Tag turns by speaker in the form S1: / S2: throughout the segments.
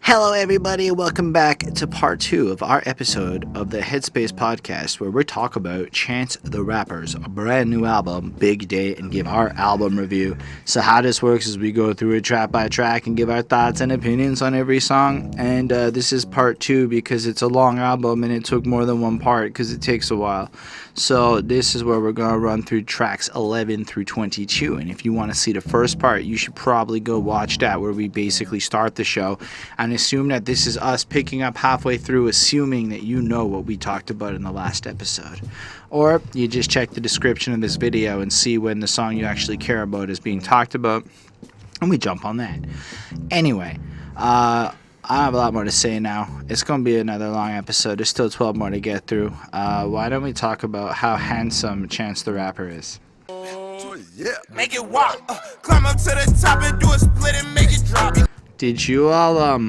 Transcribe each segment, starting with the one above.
S1: Hello, everybody, and welcome back to part 2 of our episode of the Headspace podcast, where we talk about Chance the Rapper's brand new album, Big Day, and give our album review. So how this works is we go through it track by track and give our thoughts and opinions on every song. And this is part 2 because it's a long album and it took more than one part because it takes a while. So this is where we're going to run through tracks 11 through 22. And if you want to see the first part, you should probably go watch that, where we basically start the show and assume that this is us picking up halfway through, assuming that you know what we talked about in the last episode. Or you just check the description of this video and see when the song you actually care about is being talked about, and we jump on that. Anyway, I have a lot more to say now. It's going to be another long episode. There's still 12 more to get through. Why don't we talk about how handsome Chance the Rapper is?
S2: Yeah. Make it walk. Climb up to the top and do a split and make it drop.
S1: Did you all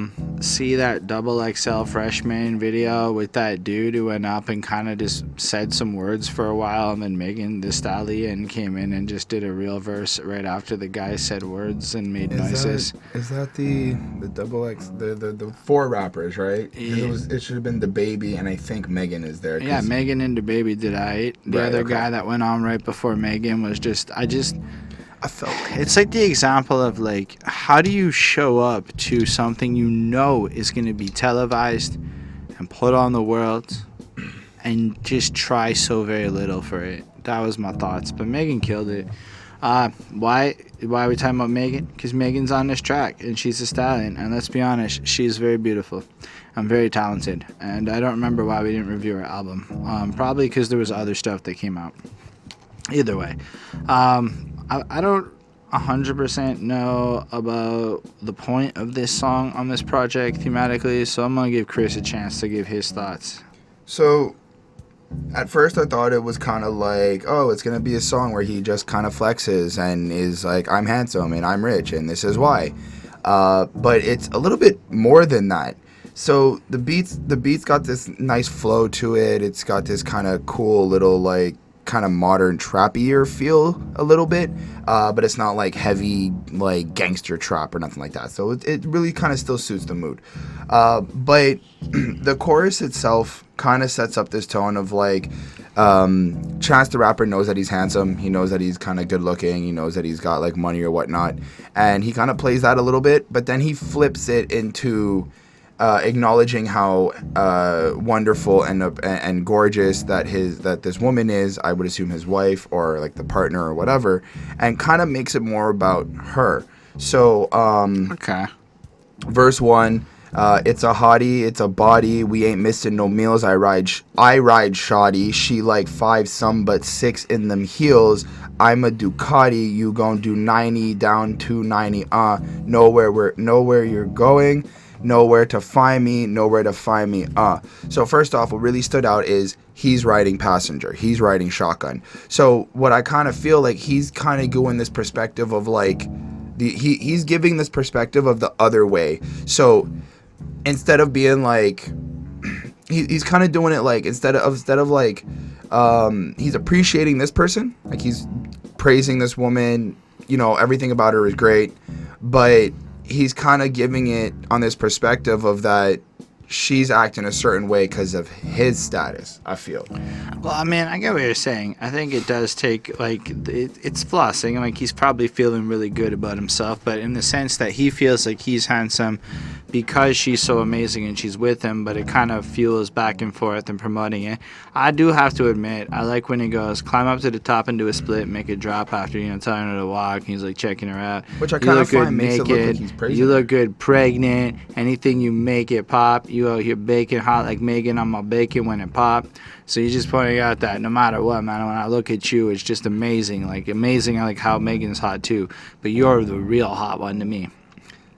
S1: see that Double XL freshman video with that dude who went up and kind of just said some words for a while, and then Megan the Stallion came in and just did a real verse right after the guy said words and made noises?
S3: Is that the Double X, the four rappers, right?
S1: Yeah.
S3: It should have been the Baby, and I think Megan is there.
S1: Yeah, Megan and the Baby did The other guy that went on right before Megan was I felt it's like the example of, like, how do you show up to something you know is going to be televised and put on the world and just try so very little for it? That was my thoughts, but Megan killed it. Why are we talking about Megan? Because Megan's on this track and she's a stallion, and let's be honest, she's very beautiful and very talented, and I don't remember why we didn't review her album. Probably because there was other stuff that came out. Either way, I don't 100% know about the point of this song on this project thematically, so I'm going to give Chris a chance to give his thoughts.
S3: So, at first I thought it was kind of like, oh, it's going to be a song where he just kind of flexes and is like, I'm handsome and I'm rich and this is why. But it's a little bit more than that. So the beats got this nice flow to it. It's got this kind of cool little, like, kind of modern trappier feel a little bit, but it's not like heavy like gangster trap or nothing like that, so it really kind of still suits the mood, but the chorus itself kind of sets up this tone of like, Chance the Rapper knows that he's handsome, he knows that he's kind of good looking, he knows that he's got like money or whatnot, and he kind of plays that a little bit, but then he flips it into acknowledging how wonderful and gorgeous that this woman is. I would assume his wife or like the partner or whatever, and kind of makes it more about her. So
S1: Okay.
S3: Verse 1, it's a hottie, it's a body, we ain't missing no meals, I ride shoddy, she like 5 some but 6 in them heels, I'm a Ducati, you gon' do 90 down to 90, nowhere you're going, nowhere to find me. So first off, what really stood out is he's riding passenger. He's riding shotgun. So what I kind of feel like he's kind of going this perspective of like, he's giving this perspective of the other way. So instead of being like, he's kind of doing it like, instead of like, he's appreciating this person. Like he's praising this woman, you know, everything about her is great, but he's kind of giving it on this perspective of that she's acting a certain way because of his status, I feel.
S1: Well, I mean, I get what you're saying. I think it does take, like, it's flossing. Like, he's probably feeling really good about himself, but in the sense that he feels like he's handsome because she's so amazing and she's with him, but it kind of fuels back and forth and promoting it. I do have to admit, I like when he goes, climb up to the top and do a split, make it drop after, you know, telling her to walk. He's like checking her out.
S3: Which I kind of find makes it look like he's praising
S1: You look good pregnant. Anything you make it pop. You out here baking hot like Megan. I'm a bacon when it pop. So he's just pointing out that no matter what, man, when I look at you, it's just amazing. Like amazing, like how Megan's hot too. But you're the real hot one to me.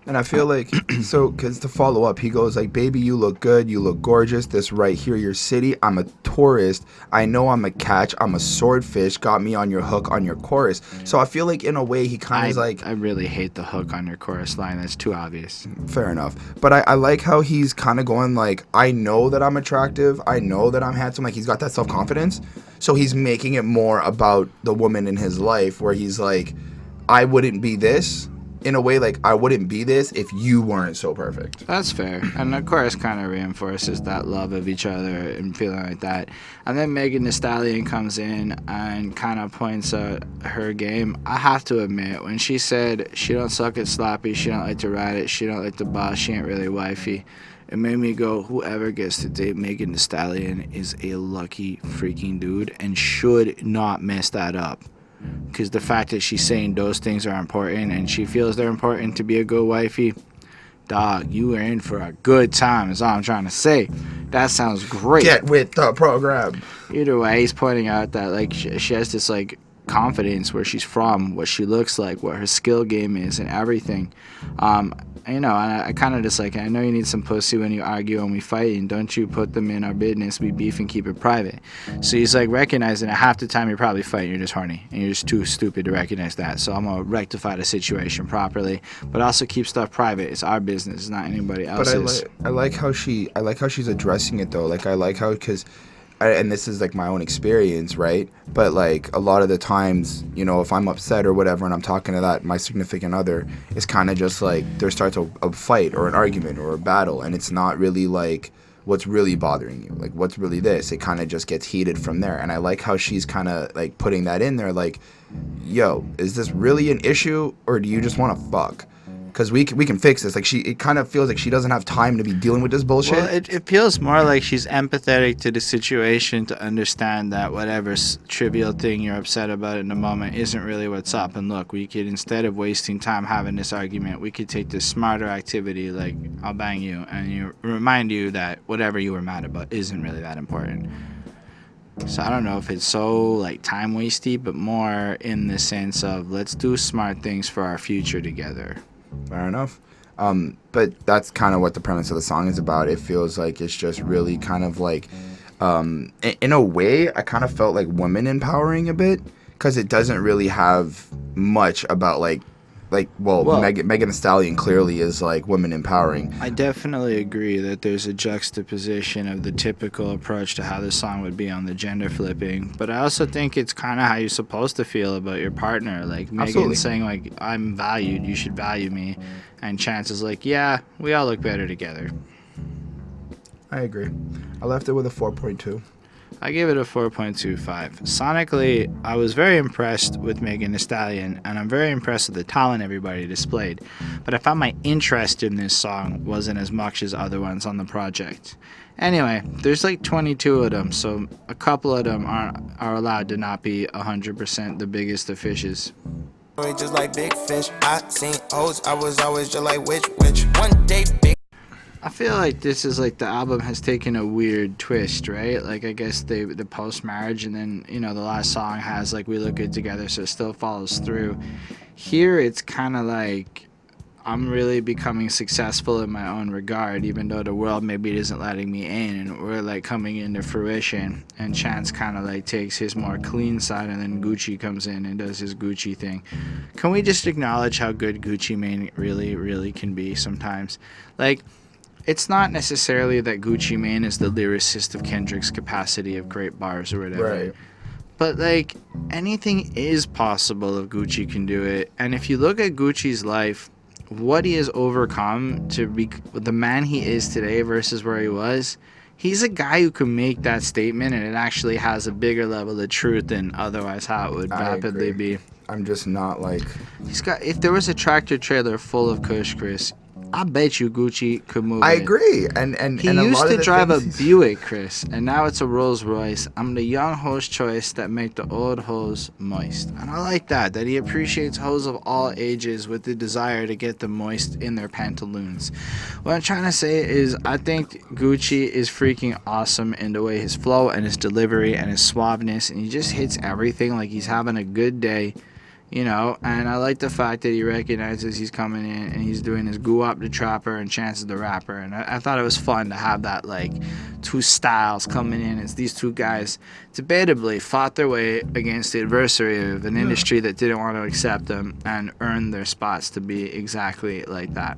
S3: And I feel like, so, because to follow up, he goes like, baby, you look good, you look gorgeous, this right here, your city, I'm a tourist, I know I'm a catch, I'm a swordfish, got me on your hook on your chorus. So I feel like in a way he kind of is like...
S1: I really hate the hook on your chorus line, that's too obvious.
S3: Fair enough. But I like how he's kind of going like, I know that I'm attractive, I know that I'm handsome, like he's got that self-confidence. So he's making it more about the woman in his life where he's like, I wouldn't be this in a way, like, I wouldn't be this if you weren't so perfect.
S1: That's fair. And the chorus kind of reinforces that love of each other and feeling like that. And then Megan Thee Stallion comes in and kind of points out her game. I have to admit, when she said she don't suck at sloppy, she don't like to ride it, she don't like to boss, she ain't really wifey, it made me go, whoever gets to date Megan Thee Stallion is a lucky freaking dude and should not mess that up. Because the fact that she's saying those things are important and she feels they're important to be a good wifey, dog, you are in for a good time is all I'm trying to say. That sounds great.
S3: Get with the program.
S1: Either way, he's pointing out that like she has this like confidence where she's from, what she looks like, what her skill game is, and everything. You know, and I kind of just like, I know you need some pussy when you argue and we fight, and don't you put them in our business, we beef and keep it private. So he's like recognizing that half the time you're probably fighting, you're just horny, and you're just too stupid to recognize that. So I'm gonna rectify the situation properly, but also keep stuff private. It's our business, it's not anybody else's.
S3: But I like how she's addressing it though. Like I like how, because and this is like my own experience, right? But like a lot of the times, you know, if I'm upset or whatever and I'm talking to that my significant other, it's kind of just like there starts a fight or an argument or a battle, and it's not really like what's really bothering you, like what's really this. It kind of just gets heated from there. And I like how she's kind of like putting that in there, like, yo, is this really an issue or do you just want to fuck? Because we can fix this. Like it kind of feels like she doesn't have time to be dealing with this bullshit.
S1: Well, it feels more like she's empathetic to the situation to understand that whatever trivial thing you're upset about in the moment isn't really what's up. And look, we could, instead of wasting time having this argument, we could take this smarter activity, like I'll bang you, and remind you that whatever you were mad about isn't really that important. So I don't know if it's so like time wasty, but more in the sense of let's do smart things for our future together.
S3: Fair enough. But that's kind of what the premise of the song is about. It feels like it's just really kind of like, in a way, I kind of felt like women empowering a bit, because it doesn't really have much about well, Megan Thee Stallion clearly is like women empowering.
S1: I definitely agree that there's a juxtaposition of the typical approach to how this song would be on the gender flipping, but I also think it's kind of how you're supposed to feel about your partner. Like Megan saying like, I'm valued, you should value me, and Chance is like, yeah, we all look better together.
S3: I agree. I left it with a 4.2.
S1: I gave it a 4.25. Sonically, I was very impressed with Megan Thee Stallion, and I'm very impressed with the talent everybody displayed. But I found my interest in this song wasn't as much as other ones on the project. Anyway, there's like 22 of them, so a couple of them are allowed to not be 100% the biggest of fishes.
S2: Just like big fish, I seen O's, I was always just like which one day big.
S1: I feel like this is like the album has taken a weird twist, right? Like I guess the post-marriage, and then, you know, the last song has like we look good together, so it still follows through. Here it's kind of like I'm really becoming successful in my own regard, even though the world maybe isn't letting me in, and we're like coming into fruition, and Chance kind of like takes his more clean side, and then Gucci comes in and does his Gucci thing. Can we just acknowledge how good Gucci Mane really, really can be sometimes? Like, it's not necessarily that Gucci Mane is the lyricist of Kendrick's capacity of great bars or whatever.
S3: Right.
S1: But, like, anything is possible if Gucci can do it. And if you look at Gucci's life, what he has overcome to be the man he is today versus where he was, he's a guy who can make that statement, and it actually has a bigger level of truth than otherwise how it would rapidly be.
S3: I'm just not like...
S1: If there was a tractor trailer full of Kush, Chris, I bet you Gucci could move
S3: I
S1: it.
S3: agree.
S1: He used to drive a Buick, Chris, and now it's a Rolls Royce. I'm the young hoe's choice that make the old hoes moist. And I like that he appreciates hoes of all ages with the desire to get them moist in their pantaloons. What I'm trying to say is I think Gucci is freaking awesome in the way his flow and his delivery and his suaveness, and he just hits everything like he's having a good day. You know, and I like the fact that he recognizes he's coming in and he's doing his Guwap the Trapper and Chance the Rapper. And I thought it was fun to have that, like, two styles coming in. It's these two guys debatably fought their way against the adversary of an industry that didn't want to accept them and earned their spots to be exactly like that.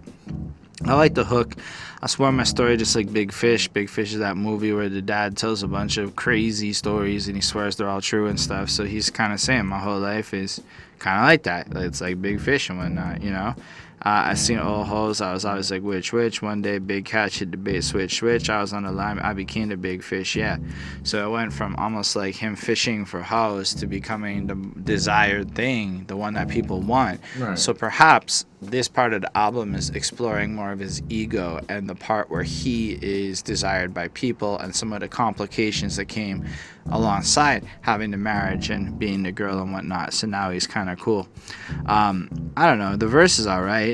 S1: I like the hook. I swear my story just like Big Fish. Big Fish is that movie where the dad tells a bunch of crazy stories and he swears they're all true and stuff. So he's kind of saying my whole life is kind of like that. It's like Big Fish and whatnot, you know. I seen old hoes. I was always like, which? One day, big catch hit the bait, switch. I was on the line. I became the big fish, yeah. So it went from almost like him fishing for hoes to becoming the desired thing, the one that people want.
S3: Right.
S1: So perhaps this part of the album is exploring more of his ego and the part where he is desired by people and some of the complications that came alongside having the marriage and being the girl and whatnot. So now he's kind of cool. I don't know. The verse is all right.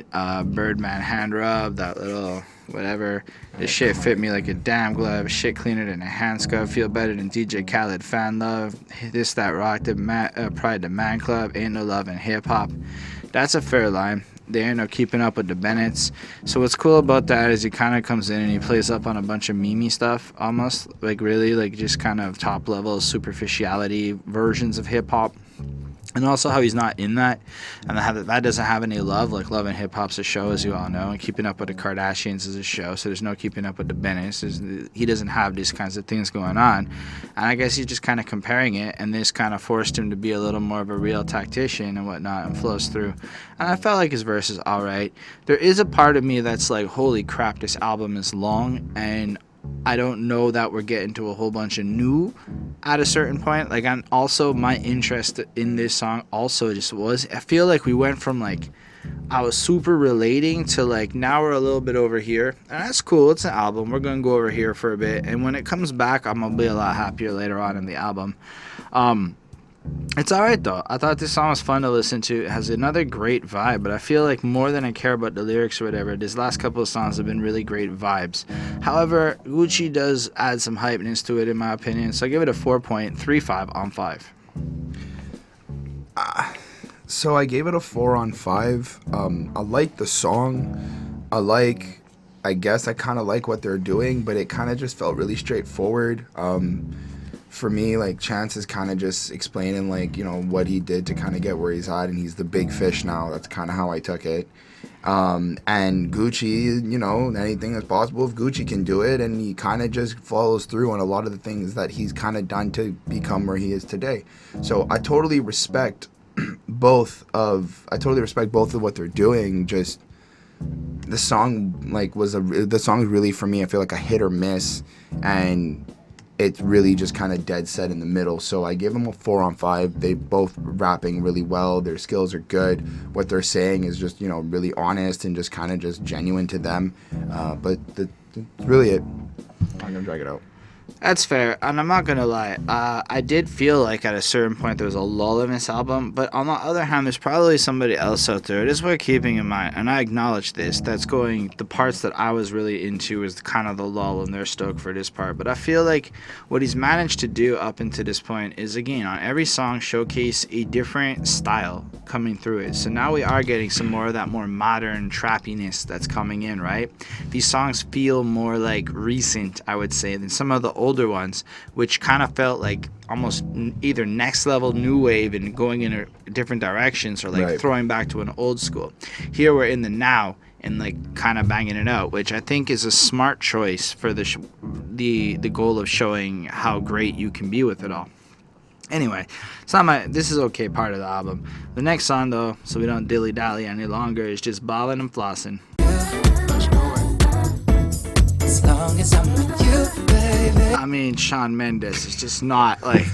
S1: Birdman hand rub, that little whatever. This shit fit me like a damn glove. Shit cleaner than a hand scrub. Feel better than DJ Khaled fan love. This that rock the pride the man club. Ain't no love in hip hop. That's a fair line. They end up keeping up with the Bennetts. So what's cool about that is he kind of comes in and he plays up on a bunch of meme stuff, almost like really like just kind of top level superficiality versions of hip hop. And also how he's not in that, and that doesn't have any love. Like Love and Hip Hop's a show, as you all know, and Keeping Up with the Kardashians is a show, so there's no Keeping Up with the Bennetts. He doesn't have these kinds of things going on, and I guess he's just kind of comparing it, and this kind of forced him to be a little more of a real tactician and whatnot, and flows through. And I felt like his verse is all right. There is a part of me that's like, holy crap, this album is long, and I don't know that we're getting to a whole bunch of new at a certain point. Like, I'm also, my interest in this song also just was, I feel like we went from like, I was super relating to like, now we're a little bit over here. And that's cool. It's an album. We're going to go over here for a bit. And when it comes back, I'm going to be a lot happier later on in the album. It's alright though. I thought this song was fun to listen to. It has another great vibe, but I feel like more than I care about the lyrics or whatever, these last couple of songs have been really great vibes. However, Gucci does add some hypeness to it in my opinion, so I give it a 4.35 on 5.
S3: So I gave it a 4 on 5. I like the song. I guess I kind of like what they're doing, but it kind of just felt really straightforward. For me, like, Chance is kind of just explaining, like, you know, what he did to kind of get where he's at, and he's the big fish now. That's kind of how I took it. And Gucci, you know, anything that's possible if Gucci can do it, and he kind of just follows through on a lot of the things that he's kind of done to become where he is today. So I totally respect both of what they're doing. Just the song, like, the song really, for me, I feel like a hit or miss, and it's really just kind of dead set in the middle. So I give them a 4 on 5. They both rapping really well. Their skills are good. What they're saying is just, you know, really honest and just kind of just genuine to them. But that's really it. I'm going to drag it out.
S1: That's fair, and I'm not gonna lie. I did feel like at a certain point there was a lull in this album, but on the other hand, there's probably somebody else out there. It is worth keeping in mind, and I acknowledge this. The parts that I was really into is kind of the lull, and they're stoked for this part. But I feel like what he's managed to do up until this point is, again, on every song, showcase a different style coming through it. So now we are getting some more of that more modern trappiness that's coming in, right? These songs feel more like recent, I would say, than some of the older ones, which kind of felt like almost either next level new wave and going in different directions, or like
S3: right,
S1: throwing back to an old school. Here we're in the now and like kind of banging it out, which I think is a smart choice for the goal of showing how great you can be with it all. Anyway, this is okay part of the album. The next song though, so we don't dilly dally any longer, is just Ballin and Flossin. As long as I'm with you, baby. I mean, Shawn Mendes is just not like,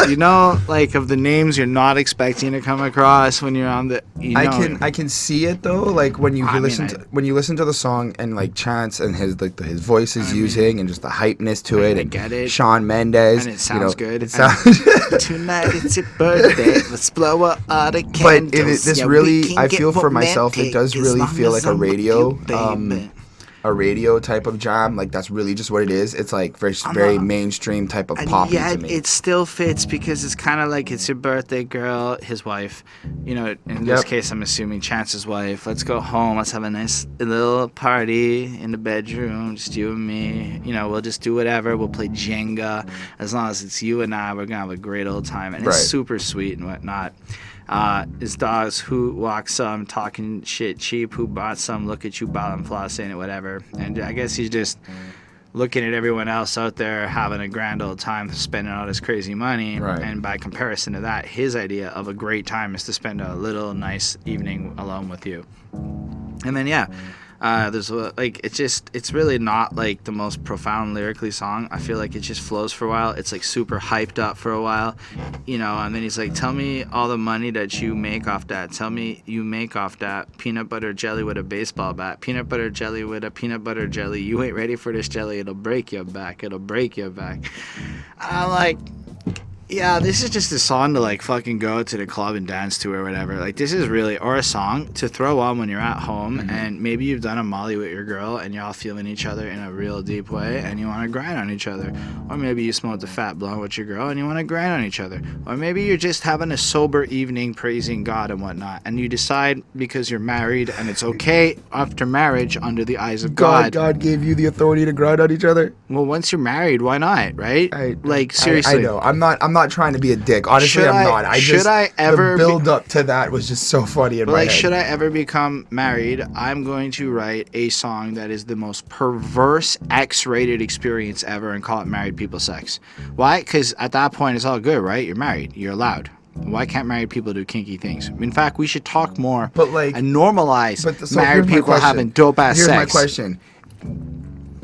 S1: you know, like of the names you're not expecting to come across when you're on the. You know,
S3: I can see it though, like when you listen to the song and like Chance and his voice is using and just the hypeness to it, and
S1: get it.
S3: Shawn Mendes,
S1: and it sounds good.
S3: It sounds.
S1: Tonight it's your birthday. Let's blow out all the candles.
S3: But this really, I feel for myself, it does really feel like a radio type of jam. Like that's really just what it is. It's like very mainstream type of pop to me.
S1: It still fits because it's kind of like it's your birthday girl, his wife. You know, in this case, I'm assuming Chance's wife. Let's go home. Let's have a nice little party in the bedroom, just you and me. You know, we'll just do whatever. We'll play Jenga. As long as it's you and I, we're gonna have a great old time. And it's super sweet and whatnot. His dogs who walk some, talking shit cheap, who bought some, look at you, ballin' flossing, whatever. And I guess he's just looking at everyone else out there having a grand old time spending all this crazy money.
S3: Right.
S1: And by comparison to that, his idea of a great time is to spend a little nice evening alone with you. And then, there's like it's really not like the most profound lyrically song. I feel like it just flows for a while. It's like super hyped up for a while, and then he's like, tell me all the money that you make off that. Tell me you make off that peanut butter jelly with a baseball bat. Peanut butter jelly with a peanut butter jelly. You ain't ready for this jelly. It'll break your back. It'll break your back. I'm like, yeah, this is just a song to like fucking go to the club and dance to or whatever. Like this is really, or a song to throw on when you're at home and maybe you've done a molly with your girl and y'all feeling each other in a real deep way and you want to grind on each other. Or maybe you smoked a fat blunt with your girl and you want to grind on each other. Or maybe you're just having a sober evening praising God and whatnot and you decide because you're married and it's okay after marriage under the eyes of God.
S3: God gave you the authority to grind on each other?
S1: Well, once you're married, why not, right? Like seriously.
S3: I know. I'm not trying to be a dick. Honestly, I'm not. The build up to that was just so funny in my head.
S1: Should I ever become married, I'm going to write a song that is the most perverse X-rated experience ever and call it Married People Sex. Why? Because at that point it's all good, right? You're married. You're allowed. Why can't married people do kinky things? In fact, we should talk more and normalize married people having dope-ass sex.
S3: Here's my question.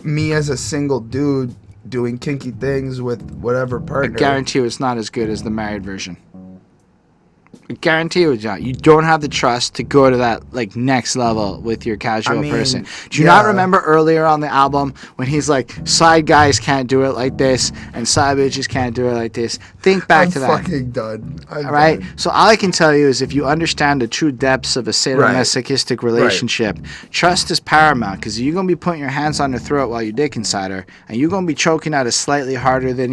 S3: Me as a single dude doing kinky things with whatever partner.
S1: I guarantee you it's not as good as the married version. I guarantee you, John, you don't have the trust to go to that like next level with your casual person. Do you not remember earlier on the album when he's like, side guys can't do it like this and side bitches can't do it like this? Think back to that.
S3: I'm fucking done.
S1: All right? So all I can tell you is if you understand the true depths of a sadomasochistic relationship, trust is paramount because you're going to be putting your hands on her throat while you dick inside her and you're going to be choking at it slightly harder than,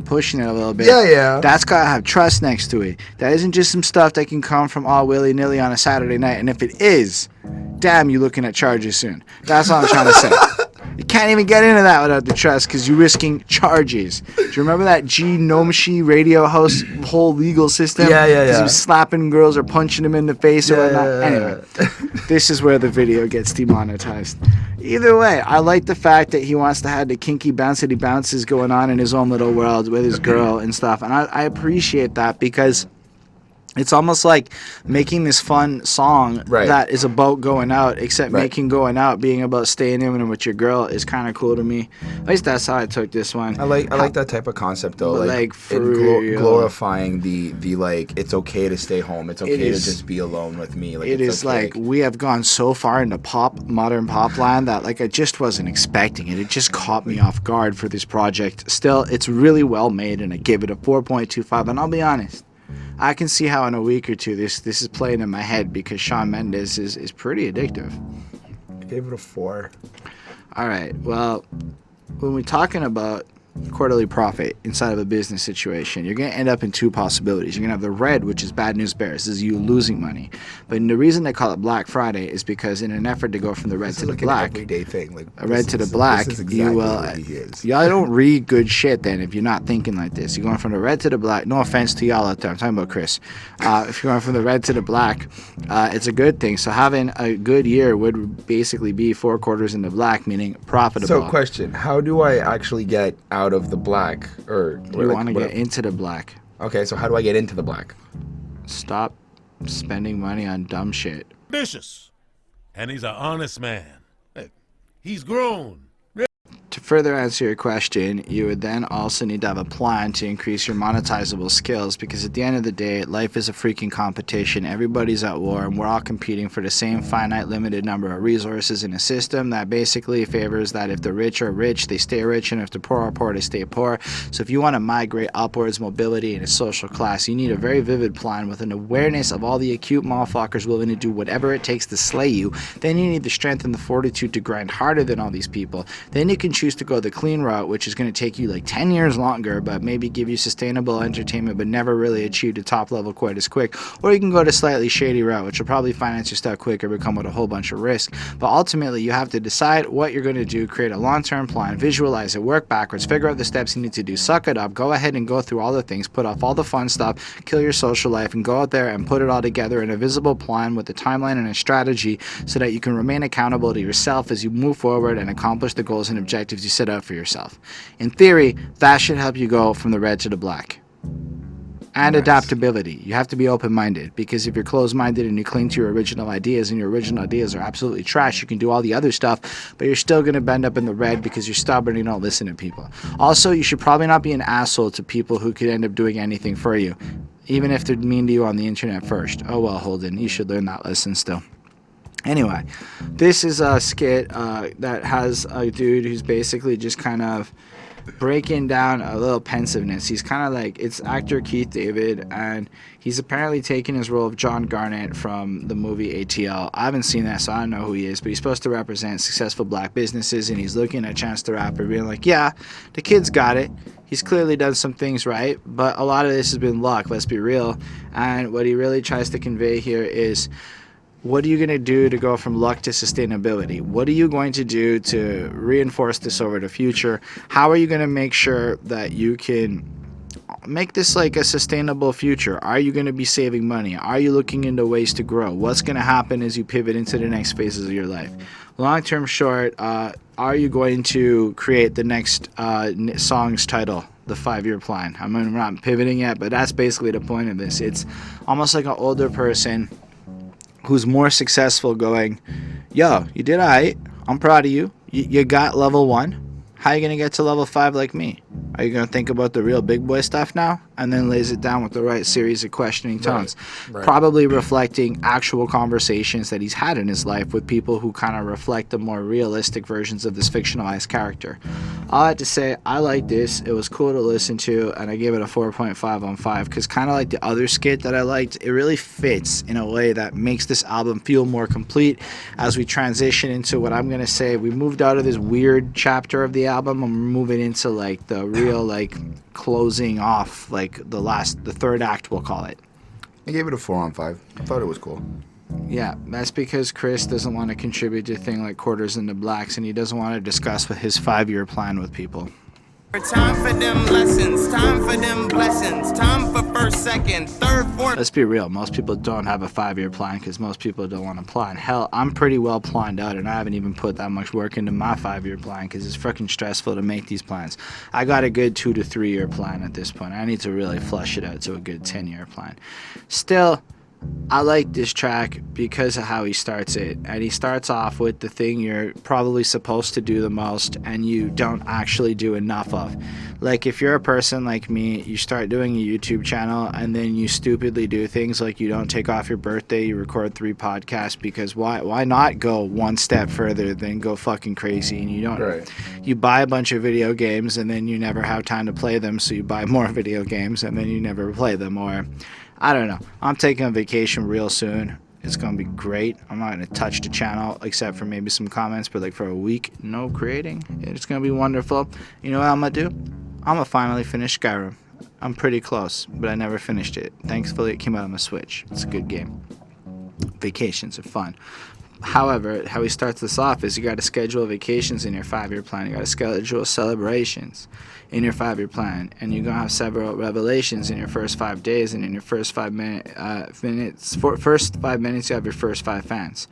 S1: pushing it a little bit.
S3: Yeah.
S1: That's got to have trust next to it. That isn't just some stuff that can come from all willy-nilly on a Saturday night. And if it is, damn, you're looking at charges soon. That's all I'm trying to say. You can't even get into that without the trust because you're risking charges. Do you remember that G Nomshi radio host whole legal system?
S3: Yeah.
S1: Because he was slapping girls or punching them in the face or whatnot. Anyway, this is where the video gets demonetized. Either way, I like the fact that he wants to have the kinky bouncy bounces going on in his own little world with his girl and stuff. And I appreciate that because it's almost like making this fun song that is about going out, except making going out being about staying in with your girl is kind of cool to me. At least that's how I took this one.
S3: I like that type of concept though, like glorifying the like it's okay to stay home, it's okay to just be alone with me. Like
S1: it is okay. Like we have gone so far into modern pop land that like I just wasn't expecting it. It just caught me off guard for this project. Still, it's really well made, and I give it a 4.25. And I'll be honest, I can see how in a week or two this is playing in my head because Shawn Mendes is pretty addictive.
S3: I gave it a 4.
S1: All right. Well, when we're talking about quarterly profit inside of a business situation, you're going to end up in two possibilities. You're going to have the red, which is bad news bears. This is you losing money. But the reason they call it Black Friday is because in an effort to go from the red to the black,
S3: an everyday thing. Like
S1: red to the black,
S3: exactly
S1: you will. Y'all don't read good shit then if you're not thinking like this. You're going from the red to the black. No offense to y'all out there. I'm talking about Chris. If you're going from the red to the black, it's a good thing. So having a good year would basically be 4 quarters in the black, meaning profitable.
S3: So question, how do I actually get out of the black? Or
S1: you want to get into the black.
S3: Okay, so how do I get into the black?
S1: Stop spending money on dumb shit.
S4: Vicious. And he's an honest man. Hey, he's grown.
S1: To further answer your question, you would then also need to have a plan to increase your monetizable skills because at the end of the day, life is a freaking competition. Everybody's at war and we're all competing for the same finite limited number of resources in a system that basically favors that if the rich are rich, they stay rich, and if the poor are poor, they stay poor. So if you want to migrate upwards mobility in a social class, you need a very vivid plan with an awareness of all the acute motherfuckers willing to do whatever it takes to slay you. Then you need the strength and the fortitude to grind harder than all these people. Then you can choose to go the clean route, which is going to take you like 10 years longer, but maybe give you sustainable entertainment, but never really achieve the top level quite as quick. Or you can go the slightly shady route, which will probably finance your stuff quicker, but come with a whole bunch of risk. But ultimately, you have to decide what you're going to do, create a long-term plan, visualize it, work backwards, figure out the steps you need to do, suck it up, go ahead and go through all the things, put off all the fun stuff, kill your social life, and go out there and put it all together in a visible plan with a timeline and a strategy so that you can remain accountable to yourself as you move forward and accomplish the goals and objectives objectives you set out for yourself. In theory, that should help you go from the red to the black. And
S3: Nice.
S1: adaptability. You have to be open-minded, because if you're closed-minded and you cling to your original ideas and your original ideas are absolutely trash, you can do all the other stuff, but you're still going to end up in the red because you're stubborn and you don't listen to people. Also, you should probably not be an asshole to people who could end up doing anything for you, even if they're mean to you on the internet first. Oh well, Holden, you should learn that lesson still. Anyway, this is a skit that has a dude who's basically just kind of breaking down a little pensiveness. He's kind of like, it's actor Keith David, and he's apparently taking his role of John Garnett from the movie ATL. I haven't seen that, so I don't know who he is, but he's supposed to represent successful black businesses, and he's looking at Chance the Rapper being like, yeah, the kid's got it. He's clearly done some things right, but a lot of this has been luck, let's be real. And what he really tries to convey here is, what are you going to do to go from luck to sustainability? What are you going to do to reinforce this over the future? How are you going to make sure that you can make this like a sustainable future? Are you going to be saving money? Are you looking into ways to grow? What's going to happen as you pivot into the next phases of your life? Long term, short, are you going to create the next song's title? The 5-year plan. I'm not pivoting yet, but that's basically the point of this. It's almost like an older person who's more successful going, yo, you did alright, I'm proud of you. You got level 1. How are you going to get to level 5 like me? Are you going to think about the real big boy stuff now? And then lays it down with the right series of questioning tones.
S3: Right.
S1: Probably reflecting actual conversations that he's had in his life with people who kind of reflect the more realistic versions of this fictionalized character. All I have to say, I like this. It was cool to listen to, and I gave it a 4.5 on 5, because kind of like the other skit that I liked, it really fits in a way that makes this album feel more complete as we transition into what I'm going to say. We moved out of this weird chapter of the album, and we're moving into like the real like closing off, like the third act, we'll call it.
S3: I gave it a 4 on 5. I thought it was cool.
S1: Yeah, that's because Chris doesn't want to contribute to a thing like Quarters into Blacks, and he doesn't want to discuss with his 5-year plan with people.
S2: Time for them lessons, time for them blessings, time for first, second, third, fourth.
S1: Let's be real, most people don't have a 5-year plan because most people don't want to plan. Hell, I'm pretty well planned out, and I haven't even put that much work into my 5-year plan because it's freaking stressful to make these plans. I got a good 2 to 3 year plan at this point. I need to really flush it out to a good 10-year plan. Still, I like this track because of how he starts it, and he starts off with the thing you're probably supposed to do the most and you don't actually do enough of. Like, if you're a person like me, you start doing a YouTube channel and then you stupidly do things like you don't take off your birthday, you record 3 podcasts, because why not go one step further than go fucking crazy? And you don't,
S3: Right.
S1: You buy a bunch of video games and then you never have time to play them, so you buy more video games and then you never play them. Or I don't know. I'm taking a vacation real soon. It's going to be great. I'm not going to touch the channel except for maybe some comments, but like for a week, no creating. It's going to be wonderful. You know what I'm going to do? I'm going to finally finish Skyrim. I'm pretty close, but I never finished it. Thankfully, it came out on the Switch. It's a good game. Vacations are fun. However, how he starts this off is you got to schedule vacations in your 5-year plan. You got to schedule celebrations in your 5-year plan, and you're gonna have several revelations in your first 5 days, and in your first 5 minutes, first 5 minutes, you have your first 5 fans.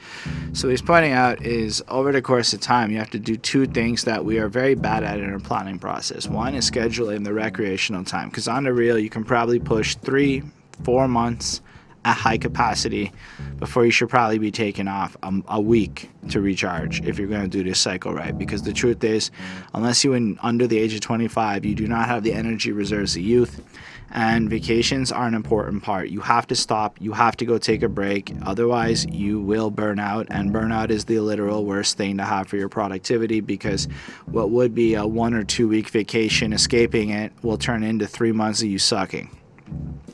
S1: So what he's pointing out is over the course of time, you have to do 2 things that we are very bad at in our planning process. One is scheduling the recreational time, because on the real, you can probably push 3-4 months at high capacity before you should probably be taking off a week to recharge if you're going to do this cycle right. Because the truth is, unless you're under the age of 25, you do not have the energy reserves of youth, and vacations are an important part. You have to stop, you have to go take a break, otherwise you will burn out, and burnout is the literal worst thing to have for your productivity, because what would be a 1 or 2 week vacation, escaping it, will turn into 3 months of you sucking.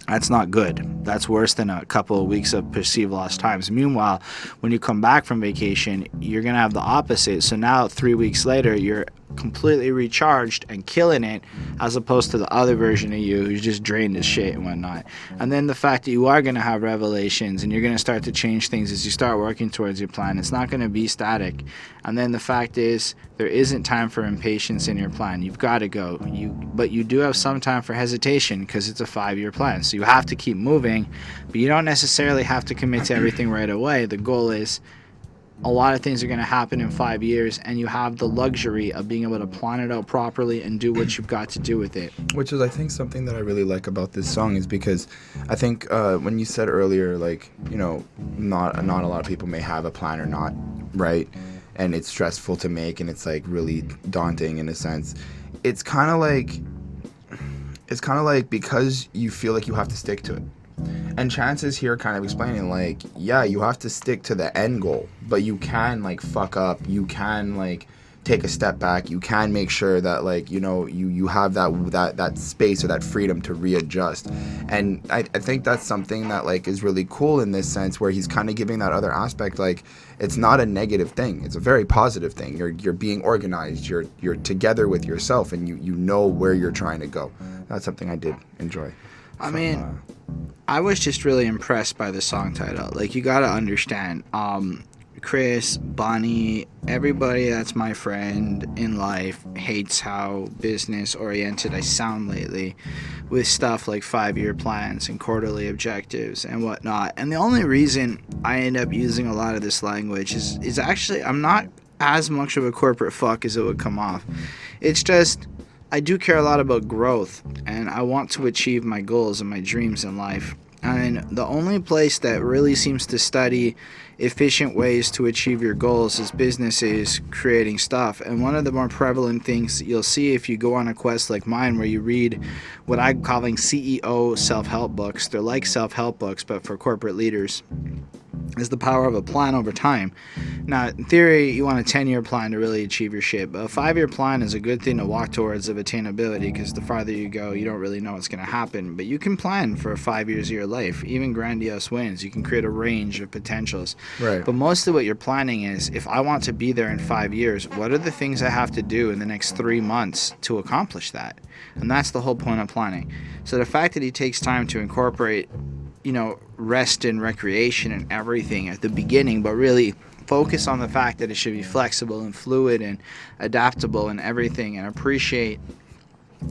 S1: That's not good. That's worse than a couple of weeks of perceived lost times. Meanwhile, when you come back from vacation, you're going to have the opposite. So now 3 weeks later, you're completely recharged and killing it, as opposed to the other version of you who's just drained as shit and whatnot. And then the fact that you are going to have revelations and you're going to start to change things as you start working towards your plan. It's not going to be static. And then the fact is, there isn't time for impatience in your plan. You've got to go. But you do have some time for hesitation because it's a 5-year plan. So you have to keep moving, but you don't necessarily have to commit to everything right away. The goal is a lot of things are going to happen in 5 years, and you have the luxury of being able to plan it out properly and do what you've got to do with it.
S3: Which is, I think, something that I really like about this song is because I think when you said earlier, like, you know, not a lot of people may have a plan or not, right? And it's stressful to make, and it's like really daunting in a sense. It's kind of like because you feel like you have to stick to it. And Chance is here kind of explaining, like, yeah, you have to stick to the end goal, but you can, like, fuck up. You can, like, take a step back. You can make sure that, like, you know, you have that space or that freedom to readjust. And I think that's something that, like, is really cool in this sense, where he's kind of giving that other aspect, like, it's not a negative thing. It's a very positive thing. You're being organized. You're together with yourself, and you know where you're trying to go. That's something I did enjoy.
S1: I mean, I was just really impressed by the song title. Like, you gotta understand, Chris, Bonnie, everybody that's my friend in life hates how business-oriented I sound lately with stuff like 5-year plans and quarterly objectives and whatnot. And the only reason I end up using a lot of this language is actually I'm not as much of a corporate fuck as it would come off. It's just I do care a lot about growth, and I want to achieve my goals and my dreams in life. And the only place that really seems to study efficient ways to achieve your goals is businesses creating stuff. And one of the more prevalent things that you'll see if you go on a quest like mine, where you read what I'm calling CEO self-help books. They're like self-help books, but for corporate leaders, is the power of a plan over time. Now, in theory, you want a 10-year plan to really achieve your shit, but a 5-year plan is a good thing to walk towards of attainability, because the farther you go, you don't really know what's going to happen. But you can plan for 5 years of your life, even grandiose wins. You can create a range of potentials.
S3: Right.
S1: But mostly what you're planning is, if I want to be there in 5 years, what are the things I have to do in the next 3 months to accomplish that? And that's the whole point of planning. So the fact that he takes time to incorporate, you know, rest and recreation and everything at the beginning, but really focus on the fact that it should be flexible and fluid and adaptable and everything, and appreciate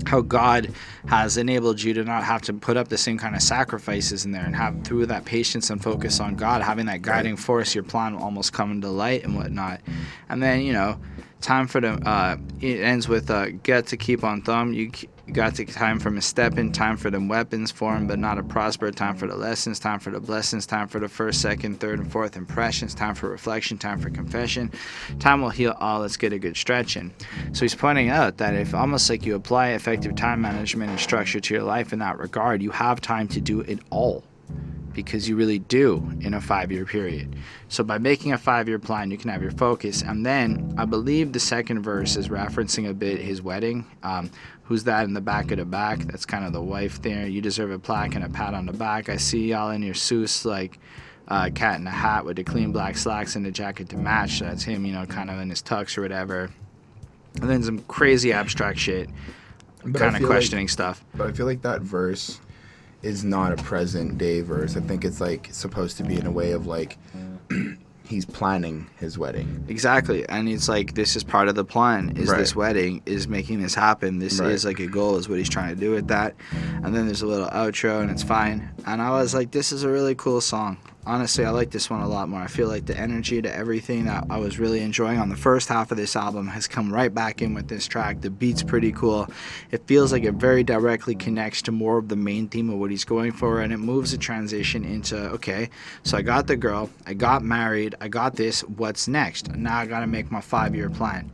S1: how God has enabled you to not have to put up the same kind of sacrifices in there, and have, through that patience and focus on God, having that guiding force, your plan will almost come into light and whatnot. And then, you know, time for the it ends with get to keep on thumb. You got to time for misstepping, time for them weapons form but not a prosper, time for the lessons, time for the blessings, time for the first, second, third, and fourth impressions, time for reflection, time for confession. Time will heal all, let's get a good stretch in. So he's pointing out that if almost like you apply effective time management and structure to your life in that regard, you have time to do it all, because you really do in a 5-year period. So by making a 5-year plan, you can have your focus. And then I believe the second verse is referencing a bit his wedding. Who's that in the back of the back? That's kind of the wife there. You deserve a plaque and a pat on the back. I see y'all in your suits like cat in a hat with the clean black slacks and the jacket to match. So that's him, you know, kind of in his tux or whatever. And then some crazy abstract shit, kind of questioning stuff.
S3: But I feel like that verse is not a present day verse. I think it's like supposed to be in a way of like he's planning his wedding.
S1: Exactly. And it's like, this is part of the plan, is
S3: Right.
S1: This wedding, is making this happen. This
S3: Right.
S1: is like a goal, is what he's trying to do with that. And then there's a little outro and it's fine. And I was like, this is a really cool song. Honestly, I like this one a lot more. I feel like the energy to everything that I was really enjoying on the first half of this album has come right back in with this track. The beat's pretty cool. It feels like it very directly connects to more of the main theme of what he's going for, and it moves the transition into, okay, so I got the girl, I got married, I got this, what's next? Now I gotta make my 5-year plan.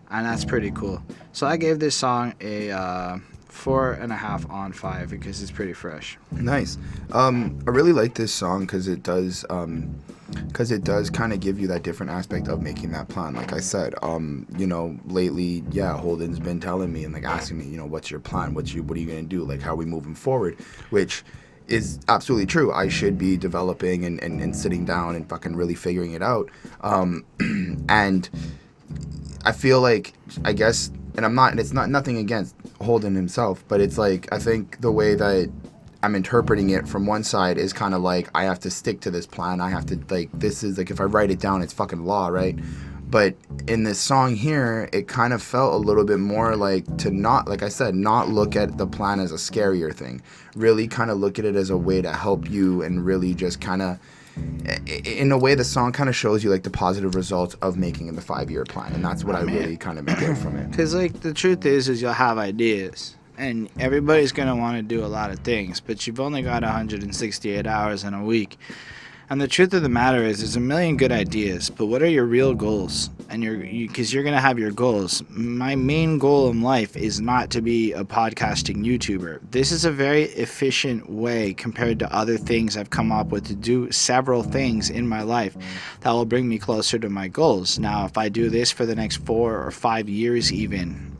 S1: And that's pretty cool. So I gave this song a 4.5 on 5 because it's pretty fresh.
S3: Nice. I really like this song because it does kind of give you that different aspect of making that plan. Like I said, you know, lately, yeah, Holden's been telling me and like asking me, you know, what's your plan? What are you gonna do? Like, how are we moving forward? Which is absolutely true. I should be developing and sitting down and fucking really figuring it out. And I feel like, I guess, and I'm not, and it's not nothing against Holden himself, but it's like, I think the way that I'm interpreting it from one side is kind of like, I have to stick to this plan. I have to, like, this is like, if I write it down, it's fucking law, right? But in this song here, it kind of felt a little bit more like to not, like I said, not look at the plan as a scarier thing. Really kind of look at it as a way to help you and really just kind of in a way, the song kind of shows you like the positive results of making the 5-year plan, and that's what I really kind of get from it.
S1: Because like the truth is you'll have ideas, and everybody's gonna want to do a lot of things, but you've only got 168 hours in a week. And the truth of the matter is, there's a million good ideas, but what are your real goals? And because you're going to have your goals. My main goal in life is not to be a podcasting YouTuber. This is a very efficient way compared to other things I've come up with to do several things in my life that will bring me closer to my goals. Now, if I do this for the next 4 or 5 years even,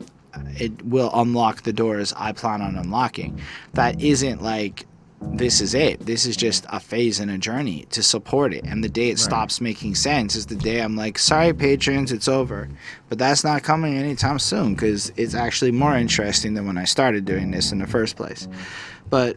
S1: it will unlock the doors I plan on unlocking. That isn't like, this is it. This is just a phase in a journey to support it. And the day it stops making sense is the day I'm like, sorry, patrons, it's over. But that's not coming anytime soon, because it's actually more interesting than when I started doing this in the first place. But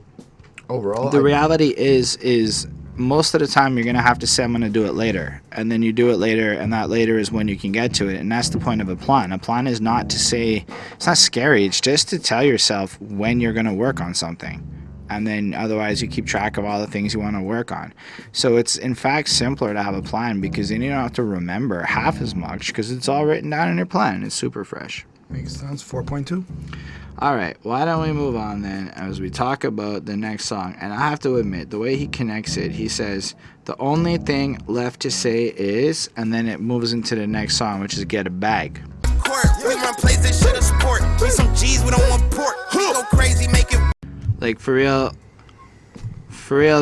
S3: overall,
S1: the reality is most of the time you're going to have to say, I'm going to do it later. And then you do it later, and that later is when you can get to it. And that's the point of a plan. A plan is not to say, it's not scary. It's just to tell yourself when you're going to work on something. And then otherwise you keep track of all the things you want to work on. So it's in fact simpler to have a plan, because then you don't have to remember half as much, because it's all written down in your plan. It's super fresh.
S3: Makes sense. 4.2.
S1: All right, why don't we move on then as we talk about the next song. And I have to admit, the way he connects it, he says, the only thing left to say is, and then it moves into the next song, which is Get a Bag.
S2: Court, we run plays that shit a sport. We some G's, we don't want port. Go crazy, make it.
S1: Like, for real,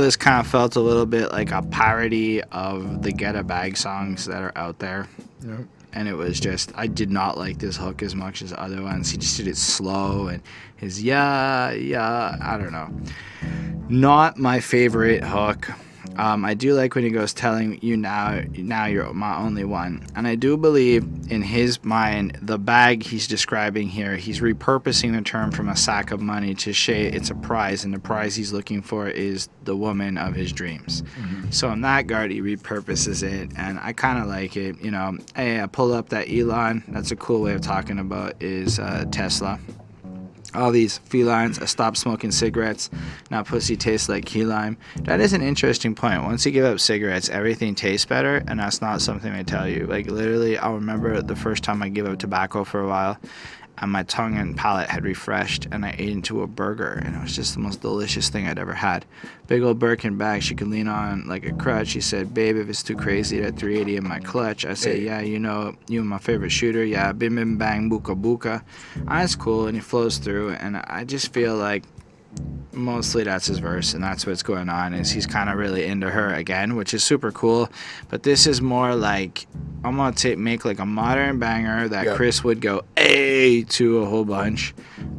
S1: this kind of felt a little bit like a parody of the Get a Bag songs that are out there.
S3: Yep.
S1: And it was just, I did not like this hook as much as other ones. He just did it slow, and his I don't know. Not my favorite hook. I do like when he goes, telling you now you're my only one. And I do believe in his mind, the bag he's describing here, he's repurposing the term from a sack of money to say it's a prize, and the prize he's looking for is the woman of his dreams. Mm-hmm. So in that regard, he repurposes it, and I kind of like it. You know, hey, I pull up that Elon. That's a cool way of talking about is Tesla. All these felines, I stopped smoking cigarettes. Now pussy tastes like key lime. That is an interesting point. Once you give up cigarettes, everything tastes better, and that's not something I tell you. Like, literally, I'll remember the first time I gave up tobacco for a while, and my tongue and palate had refreshed, and I ate into a burger, and it was just the most delicious thing I'd ever had. Big old Birkin bag she could lean on like a crutch. She said, babe, if it's too crazy, that 380 in my clutch. I say, yeah, you know, you my favorite shooter. Yeah, bim bim bang, buka buka. That's cool, and he flows through, and I just feel like mostly that's his verse, and that's what's going on, is he's kind of really into her again, which is super cool. But this is more like, I'm gonna make like a modern banger that Chris would go "ay" to a whole bunch,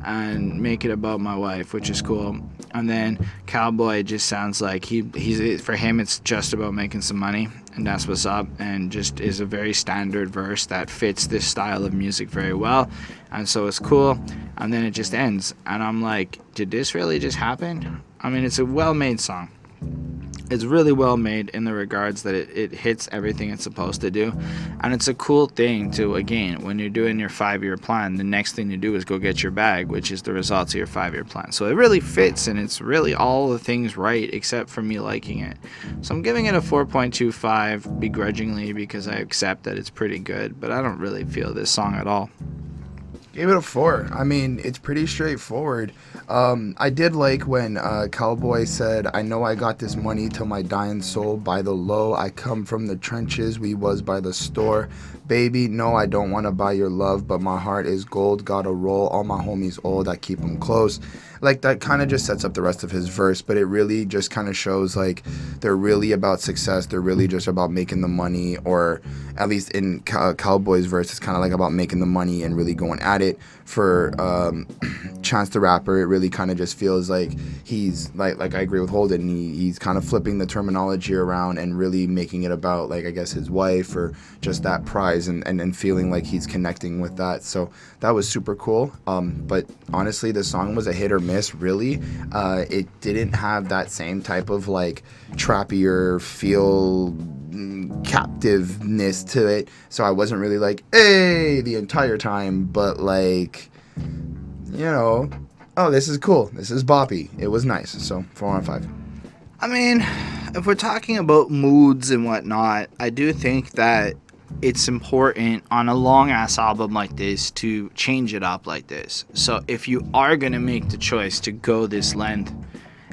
S1: and make it about my wife, which is cool. And then CalBoy just sounds like he's for him it's just about making some money, and that's what's up, and just is a very standard verse that fits this style of music very well. And so it's cool, and then it just ends, and I'm like, did this really just happen? I mean, it's a well-made song. It's really well made in the regards that it hits everything it's supposed to do. And it's a cool thing to, again, when you're doing your 5-year plan, the next thing you do is go get your bag, which is the results of your 5-year plan. So it really fits, and it's really all the things right except for me liking it. So I'm giving it a 4.25 begrudgingly, because I accept that it's pretty good, but I don't really feel this song at all.
S3: Gave it a 4. I mean, it's pretty straightforward. I did like when CalBoy said, I know I got this money till my dying soul by the low. I come from the trenches, we was by the store. Baby, no, I don't want to buy your love, but my heart is gold. Gotta roll, all my homies old, I keep them close. Like, that kind of just sets up the rest of his verse, but it really just kind of shows, like, they're really about success. They're really just about making the money, or at least in CalBoy's verse, it's kind of like about making the money and really going at it. For Chance the Rapper, it really kind of just feels like he's, like I agree with Holden, he's kind of flipping the terminology around and really making it about, like, I guess his wife, or just that prize, and feeling like he's connecting with that. So that was super cool. But honestly, the song was a hit or miss, really. It didn't have that same type of, like, trappier feel, captiveness to it, so I wasn't really like, hey, the entire time, but, like, you know, oh, this is cool, this is boppy. It was nice. So 4 out of 5.
S1: I mean, if we're talking about moods and whatnot, I do think that it's important on a long ass album like this to change it up like this. So if you are gonna make the choice to go this length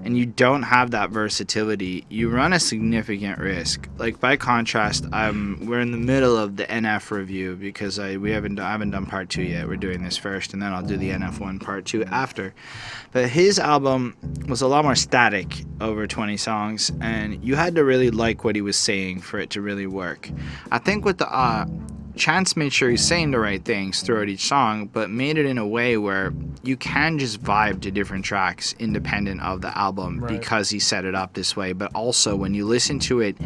S1: and you don't have that versatility, you run a significant risk. Like, by contrast, we're in the middle of the NF review because I haven't done part 2 yet. We're doing this first, and then I'll do the NF1 part 2 after. But his album was a lot more static over 20 songs, and you had to really like what he was saying for it to really work. I think with the Chance made sure he's saying the right things throughout each song, but made it in a way where you can just vibe to different tracks independent of the album, right, because he set it up this way. But also, when you listen to it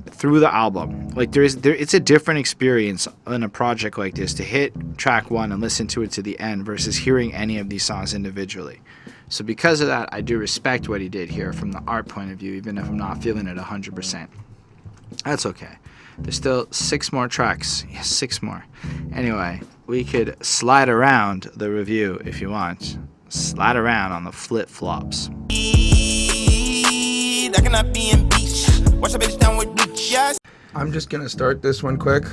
S1: through the album, like it's a different experience in a project like this to hit track 1 and listen to it to the end versus hearing any of these songs individually. So because of that, I do respect what he did here from the art point of view, even if I'm not feeling it 100%. That's okay. There's still 6 more tracks. Yes, 6 more. Anyway, we could slide around the review if you want. Slide around on the flip-flops.
S3: I'm just going to start this one quick,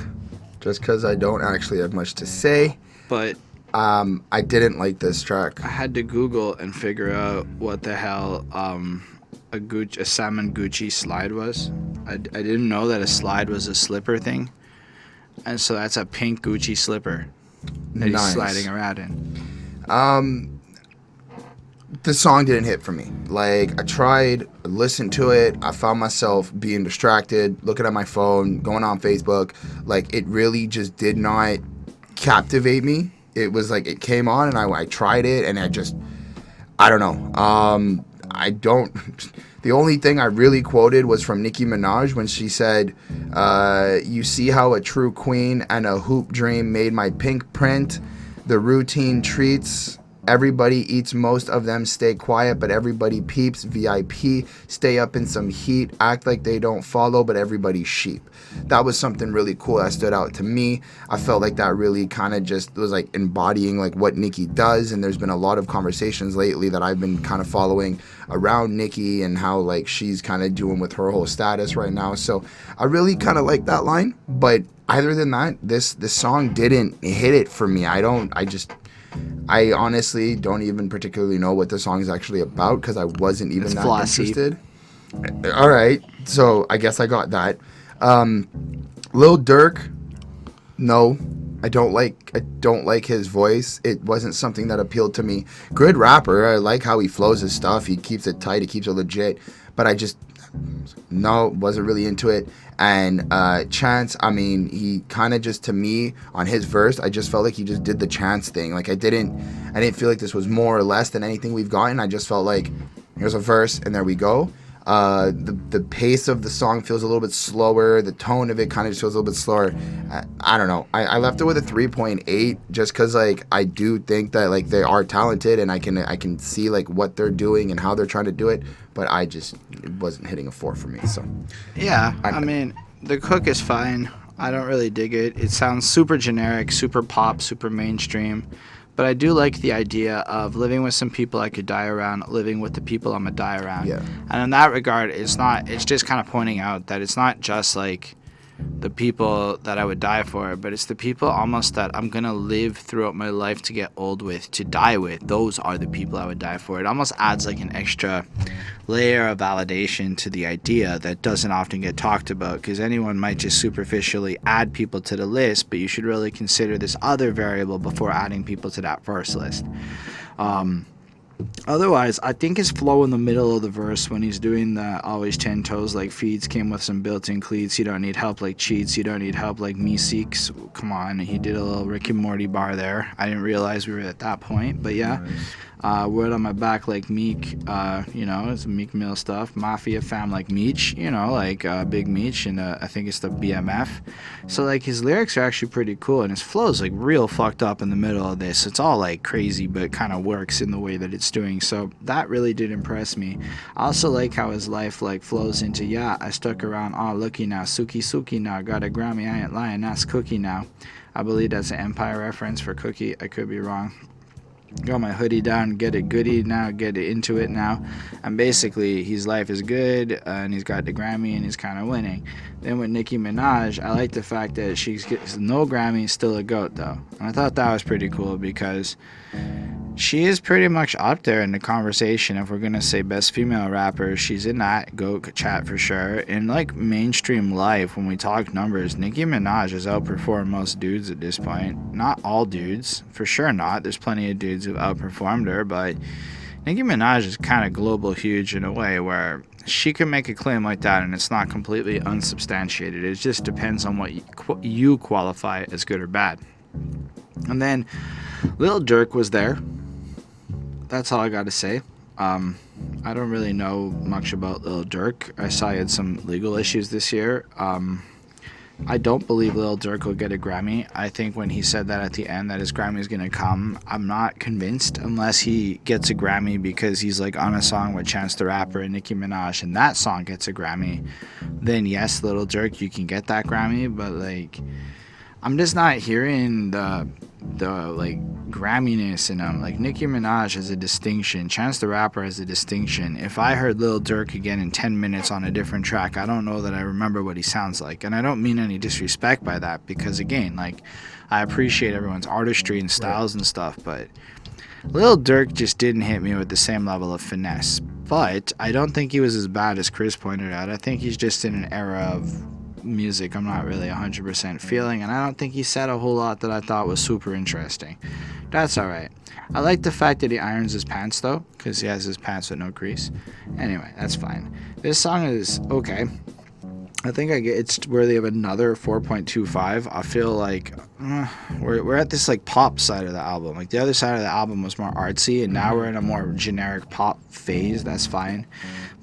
S3: just because I don't actually have much to say.
S1: But
S3: I didn't like this track.
S1: I had to Google and figure out what the hell a salmon Gucci slide was. I didn't know that a slide was a slipper thing, and so that's a pink Gucci slipper that he's sliding around in. The song didn't hit for me. Like, I tried, listened to it, I found myself being distracted, looking at my phone, going on Facebook. Like, it really just did not captivate me. It was like, it came on and I tried it, and I don't know. The only thing I really quoted was from Nicki Minaj when she said, you see how a true queen and a hoop dream made my pink print. The routine treats. Everybody eats, most of them stay quiet, but everybody peeps. VIP, stay up in some heat, act like they don't follow, but everybody's sheep. That was something really cool that stood out to me. I felt like that really kind of just was like embodying like what Nicki does, and there's been a lot of conversations lately that I've been kind of following around Nicki and how like she's kind of doing with her whole status right now. So I really kind of like that line, but other than that, this song didn't hit it for me. I honestly don't even particularly know what the song is actually about because I wasn't even that interested. All right, so I guess I got that. Lil Durk, no, I don't like his voice. It wasn't something that appealed to me. Good rapper, I like how he flows his stuff. He keeps it tight, he keeps it legit, but wasn't really into it. And Chance, I mean, he kind of just, to me, on his verse, I just felt like he just did the Chance thing. Like, I didn't feel like this was more or less than anything we've gotten. I just felt like, here's a verse, and there we go. The pace of the song feels a little bit slower. The tone of it kind of just feels a little bit slower. I don't know. I left it with a 3.8 just because, like, I do think that, like, they are talented, and I can see, like, what they're doing and how they're trying to do it. But it wasn't hitting a 4 for me. So yeah, I mean, the hook is fine. I don't really dig it. It sounds super generic, super pop, super mainstream. But I do like the idea of living with some people I could die around, living with the people I'm gonna die around.
S3: Yeah.
S1: And in that regard, it's just kind of pointing out that it's not just like the people that I would die for, but it's the people almost that I'm gonna live throughout my life to get old with, to die with. Those are the people I would die for. It almost adds like an extra layer of validation to the idea that doesn't often get talked about, because anyone might just superficially add people to the list, but you should really consider this other variable before adding people to that first list. Otherwise, I think his flow in the middle of the verse when he's doing the always 10 toes like feeds came with some built-in cleats. You don't need help like cheats. You don't need help like me seeks. Come on, he did a little Rick and Morty bar there. I didn't realize we were at that point, but yeah. Nice. Word on my back like Meek, it's Meek Mill stuff. Mafia fam like Meech, like Big Meech, and I think it's the BMF. So like his lyrics are actually pretty cool, and his flow's like real fucked up in the middle of this. It's all like crazy, but it kind of works in the way that it's doing. So that really did impress me. I also like how his life like flows into, yeah, I stuck around, looky now, Suki now, got a Grammy, I ain't lying, that's Cookie now. I believe that's an Empire reference for Cookie. I could be wrong. got my hoodie down, get it goody now, get it into it now. And basically, his life is good, and he's got the Grammy, and he's kind of winning. Then with Nicki Minaj, I like the fact that she gets no Grammy, still a GOAT, though. And I thought that was pretty cool because she is pretty much up there in the conversation. If we're going to say best female rapper, she's in that GOAT chat for sure. In, like, mainstream life, when we talk numbers, Nicki Minaj has outperformed most dudes at this point. Not all dudes, for sure not. There's plenty of dudes who've outperformed her, but Nicki Minaj is kind of global huge in a way where she can make a claim like that and it's not completely unsubstantiated. It just depends on what you qualify as good or bad. And then Lil Durk was there. That's all I got to say. I don't really know much about Lil Durk. I saw he had some legal issues this year. I don't believe Lil Durk will get a Grammy. I think when he said that at the end that his Grammy is going to come, I'm not convinced unless he gets a Grammy because he's like on a song with Chance the Rapper and Nicki Minaj and that song gets a Grammy. Then yes, Lil Durk, you can get that Grammy, but like I'm just not hearing the like Gramminess in him. Like Nicki Minaj has a distinction, Chance the Rapper has a distinction. If I heard Lil Durk again in 10 minutes on a different track, I don't know that I remember what he sounds like. And I don't mean any disrespect by that because again, like I appreciate everyone's artistry and styles and stuff, but Lil Durk just didn't hit me with the same level of finesse. But I don't think he was as bad as Chris pointed out. I think he's just in an era of music I'm not really 100% feeling, and I don't think he said a whole lot that I thought was super interesting. That's alright. I like the fact that he irons his pants though, because he has his pants with no crease. Anyway, that's fine. This song is okay. I think it's worthy of another 4.25. I feel like we're at this like pop side of the album. Like the other side of the album was more artsy, and now we're in a more generic pop phase. That's fine.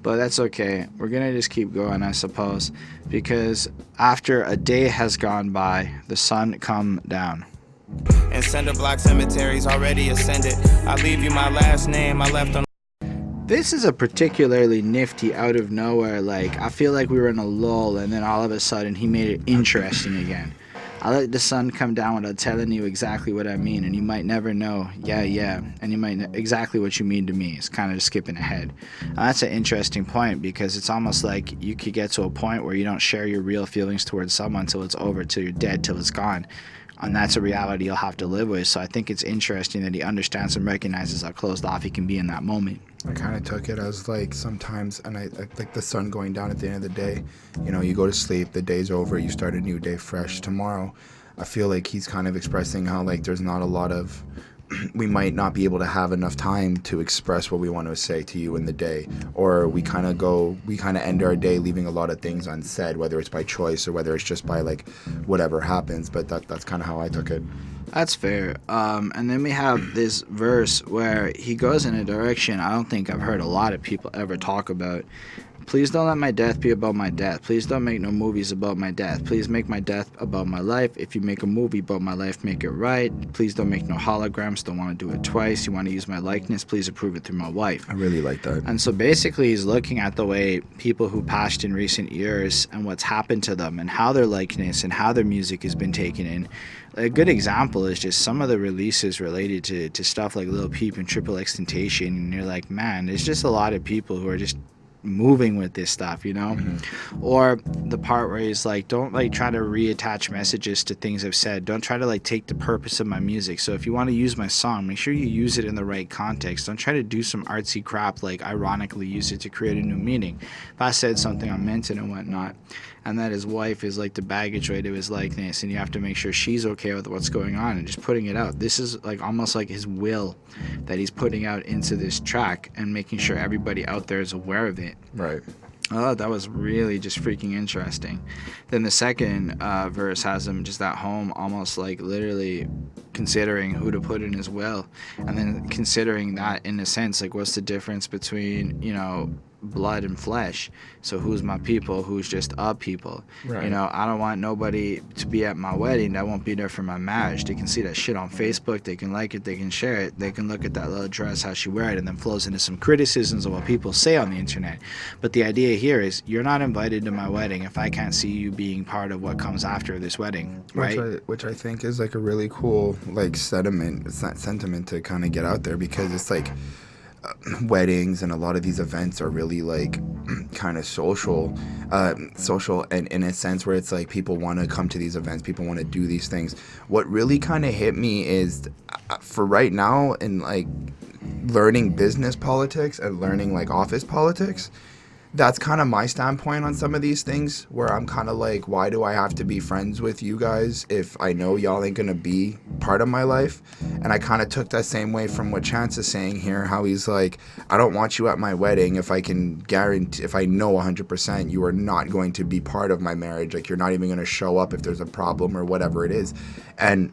S1: But that's okay. We're going to just keep going, I suppose, because after a day has gone by, the sun come down.
S2: And cinder block cemeteries already ascended. I leave you my last name, I left on.
S1: This is a particularly nifty out of nowhere, like, I feel like we were in a lull, and then all of a sudden he made it interesting again. I let the sun come down without telling you exactly what I mean, and you might never know, yeah, and you might know exactly what you mean to me. It's kind of just skipping ahead. That's an interesting point, because it's almost like you could get to a point where you don't share your real feelings towards someone till it's over, till you're dead, till it's gone. And that's a reality you'll have to live with. So I think it's interesting that he understands and recognizes how closed off he can be in that moment.
S3: I kind of took it as like sometimes, and I like the sun going down at the end of the day. You know, you go to sleep, the day's over, you start a new day fresh tomorrow. I feel like he's kind of expressing how like there's not a lot of, we might not be able to have enough time to express what we want to say to you in the day, or we kind of end our day leaving a lot of things unsaid, whether it's by choice or whether it's just by like whatever happens. But that's kind of how I took it.
S1: That's fair. And then we have this verse where he goes in a direction I don't think I've heard a lot of people ever talk about. Please don't let my death be about my death. Please don't make no movies about my death. Please make my death about my life. If you make a movie about my life, make it right. Please don't make no holograms. Don't want to do it twice. You want to use my likeness? Please approve it through my wife.
S3: I really like that.
S1: And so basically he's looking at the way people who passed in recent years and what's happened to them and how their likeness and how their music has been taken in. A good example is just some of the releases related to stuff like Lil Peep and Triple X Temptation, and you're like, man, there's just a lot of people who are just moving with this stuff, you know? Mm-hmm. Or the part where he's like, don't like try to reattach messages to things I've said. Don't try to like take the purpose of my music. So if you want to use my song, make sure you use it in the right context. Don't try to do some artsy crap like ironically use it to create a new meaning. If I said something, I meant it and whatnot. And that his wife is like the baggage right of his likeness, and you have to make sure she's okay with what's going on and just putting it out. This is like almost like his will that he's putting out into this track and making sure everybody out there is aware of it.
S3: Right.
S1: Oh, that was really just freaking interesting. Then the second verse has him just at home, almost like literally considering who to put in his will, and then considering that in a sense, like what's the difference between, you know, blood and flesh. So who's my people? Who's just a people?
S3: Right.
S1: You know, I don't want nobody to be at my wedding that won't be there for my marriage. They can see that shit on Facebook. They can like it. They can share it. They can look at that little dress, how she wear it, and then flows into some criticisms of what people say on the internet. But the idea here is you're not invited to my wedding if I can't see you being part of what comes after this wedding, right?
S3: Which I think is like a really cool like sentiment to kind of get out there, because it's like weddings and a lot of these events are really like kind of social and in a sense where it's like people want to come to these events, people want to do these things. What really kind of hit me is for right now in like learning business politics and learning like office politics, that's kind of my standpoint on some of these things, where I'm kind of like, why do I have to be friends with you guys if I know y'all ain't gonna be part of my life? And I kind of took that same way from what Chance is saying here, how he's like, I don't want you at my wedding if I can guarantee, if I know 100% you are not going to be part of my marriage, like you're not even gonna show up if there's a problem or whatever it is. And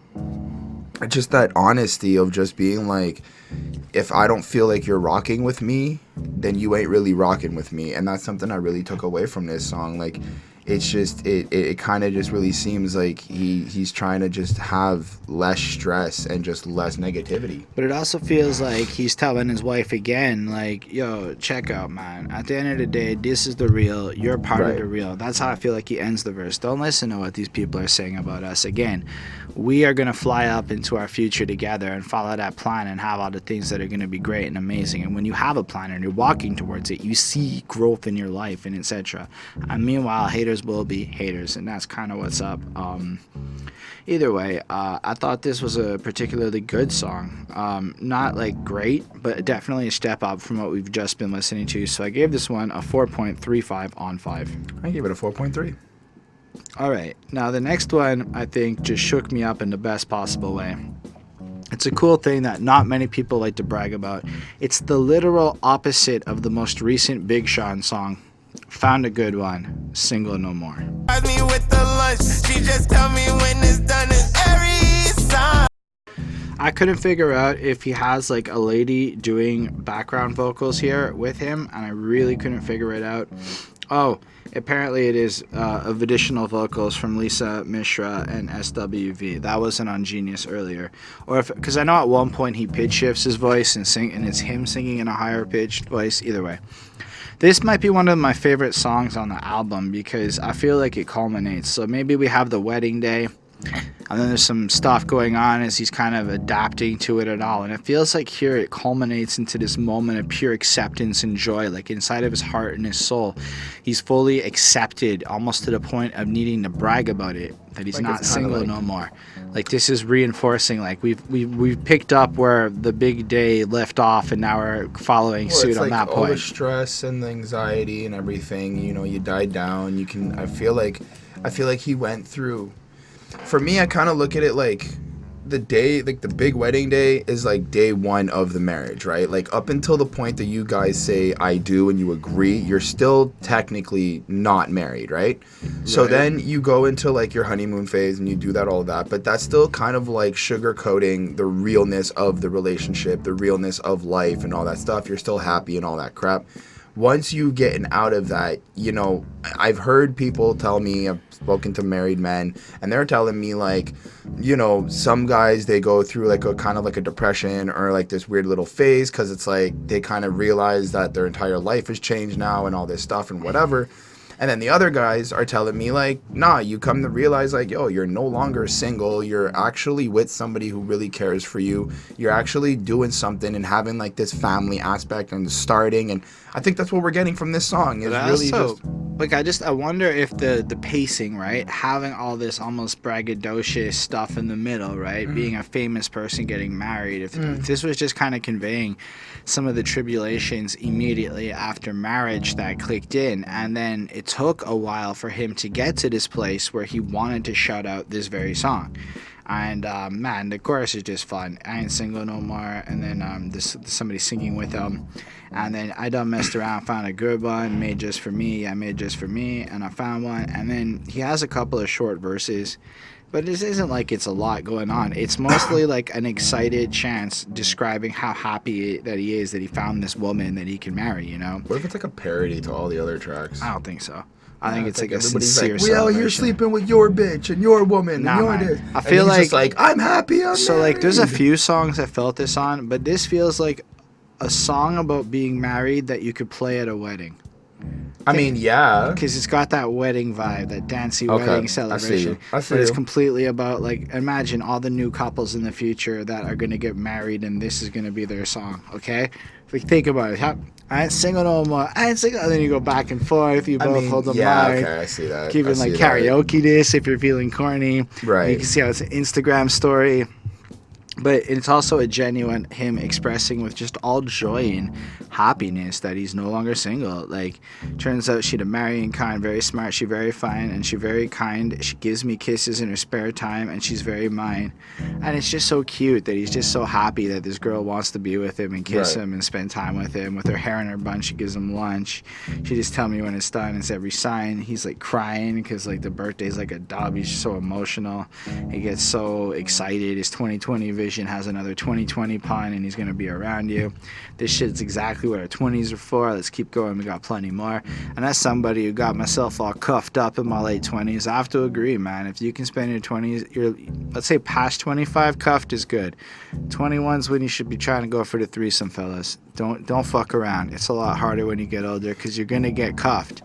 S3: just that honesty of just being like, if I don't feel like you're rocking with me, then you ain't really rocking with me. And that's something I really took away from this song. Like, it's just, it kind of just really seems like he's trying to just have less stress and just less negativity.
S1: But it also feels like he's telling his wife again, like, yo, check out, man. At the end of the day, this is the real. You're part of the real. That's how I feel like he ends the verse. Don't listen to what these people are saying about us. Again, we are going to fly up into our future together and follow that plan and have all the things that are going to be great and amazing. And when you have a plan and you're walking towards it, you see growth in your life and etc. And meanwhile, haters will be haters, and that's kind of what's up. Either way, I thought this was a particularly good song. Not like great, but definitely a step up from what we've just been listening to. So I gave this one a 4.35 on 5.
S3: I gave it a 4.3.
S1: All right, now the next one I think just shook me up in the best possible way. It's a cool thing that not many people like to brag about. It's the literal opposite of the most recent Big Sean song. Found a good one. Single No More.
S2: Me with the lunch. She just tell me when it's done. It's every time.
S1: I couldn't figure out if he has like a lady doing background vocals here with him, and I really couldn't figure it out. Oh, apparently it is of additional vocals from Lisa Mishra and SWV. That wasn't on Genius earlier. Or if, because I know at one point he pitch shifts his voice and it's him singing in a higher pitched voice. Either way. This might be one of my favorite songs on the album because I feel like it culminates. So maybe we have the wedding day, and then there's some stuff going on as he's kind of adapting to it at all. And it feels like here it culminates into this moment of pure acceptance and joy. Like inside of his heart and his soul, he's fully accepted, almost to the point of needing to brag about it, that he's like not single no more. Like this is reinforcing, like we've picked up where the big day left off, and now we're following suit on that point.
S3: All the stress and the anxiety and everything, you know, you died down. You can. I feel like he went through. For me, I kind of look at it like the day, like the big wedding day is like day one of the marriage, right? Like up until the point that you guys say I do and you agree, you're still technically not married, right? So then you go into like your honeymoon phase and you do that, all that, but that's still kind of like sugarcoating the realness of the relationship, the realness of life and all that stuff. You're still happy and all that crap. Once you get out of that, you know, I've heard people tell me, I've spoken to married men, and they're telling me like, you know, some guys, they go through like a kind of like a depression or like this weird little phase because it's like they kind of realize that their entire life has changed now and all this stuff and whatever. And then the other guys are telling me like, nah, you come to realize like, yo, you're no longer single. You're actually with somebody who really cares for you. You're actually doing something and having like this family aspect and starting. And I think that's what we're getting from this song. Is really
S1: also,
S3: just...
S1: like, I wonder if the pacing, right? Having all this almost braggadocious stuff in the middle, right? Mm-hmm. Being a famous person getting married. If this was just kind of conveying some of the tribulations immediately after marriage that clicked in, and then it took a while for him to get to this place where he wanted to shout out this very song. And man, the chorus is just fun. I ain't single no more. And then somebody singing with him. And then I done messed around, found a good one, made just for me. I made just for me, and I found one. And then he has a couple of short verses But this isn't like it's a lot going on. It's mostly like an excited Chance describing how happy that he is that he found this woman that he can marry, you know?
S3: What if it's like a parody to all the other tracks?
S1: I don't think so. I think it's like a
S3: everybody's
S1: sincere
S3: like, we out here
S1: celebration.
S3: sleeping with your bitch and your woman
S1: Nah,
S3: and your
S1: man.
S3: this.
S1: I
S3: And
S1: feel
S3: he's
S1: like-
S3: just like, I'm happy I'm
S1: So like there's a
S3: married.
S1: few songs I felt this on, but this feels like a song about being married that you could play at a wedding.
S3: I mean, yeah.
S1: Because it's got that wedding vibe, that dancey
S3: Okay,
S1: wedding
S3: I see
S1: celebration.
S3: you. I see
S1: But it's
S3: you.
S1: completely about, like, imagine all the new couples in the future that are going to get married and this is going to be their song, okay? Like, think about it. I ain't single no more. I ain't single. And then you go back and forth. You both hold the
S3: yeah,
S1: mic.
S3: okay, I see that.
S1: Keep
S3: I
S1: it like
S3: see that.
S1: karaoke this if you're feeling corny.
S3: Right.
S1: You can see how it's an Instagram story. But it's also a genuine him expressing with just all joy and happiness that he's no longer single. Like, turns out she's a marrying kind, very smart, she very fine, and she very kind. She gives me kisses in her spare time, and she's very mine. And it's just so cute that he's just so happy that this girl wants to be with him and kiss
S3: Right.
S1: him and spend time with him. With her hair in her bun, she gives him lunch. She just tell me when it's done. It's every sign. He's like crying because like the birthday's like a dub. He's so emotional. He gets so excited. His 2020 vision has another 2020 pun, and he's gonna be around you. This shit's exactly what our 20s are for. Let's keep going. We got plenty more. And as somebody who got myself all cuffed up in my late 20s, I have to agree, man. If you can spend your 20s, let's say past 25, cuffed is good. 21's when you should be trying to go for the threesome, fellas. Don't fuck around. It's a lot harder when you get older because you're gonna get cuffed.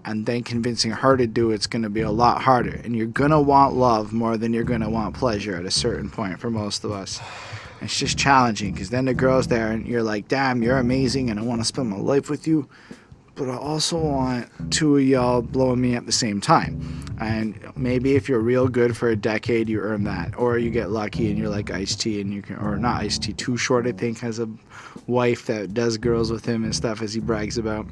S1: And then convincing her to do it's going to be a lot harder. And you're going to want love more than you're going to want pleasure at a certain point for most of us. It's just challenging because then the girl's there and you're like, damn, you're amazing and I want to spend my life with you. But I also want two of y'all blowing me at the same time. And maybe if you're real good for a decade, you earn that. Or you get lucky and you're like Ice-T and you can, or not Ice-T, Too Short, I think, has a wife that does girls with him and stuff as he brags about.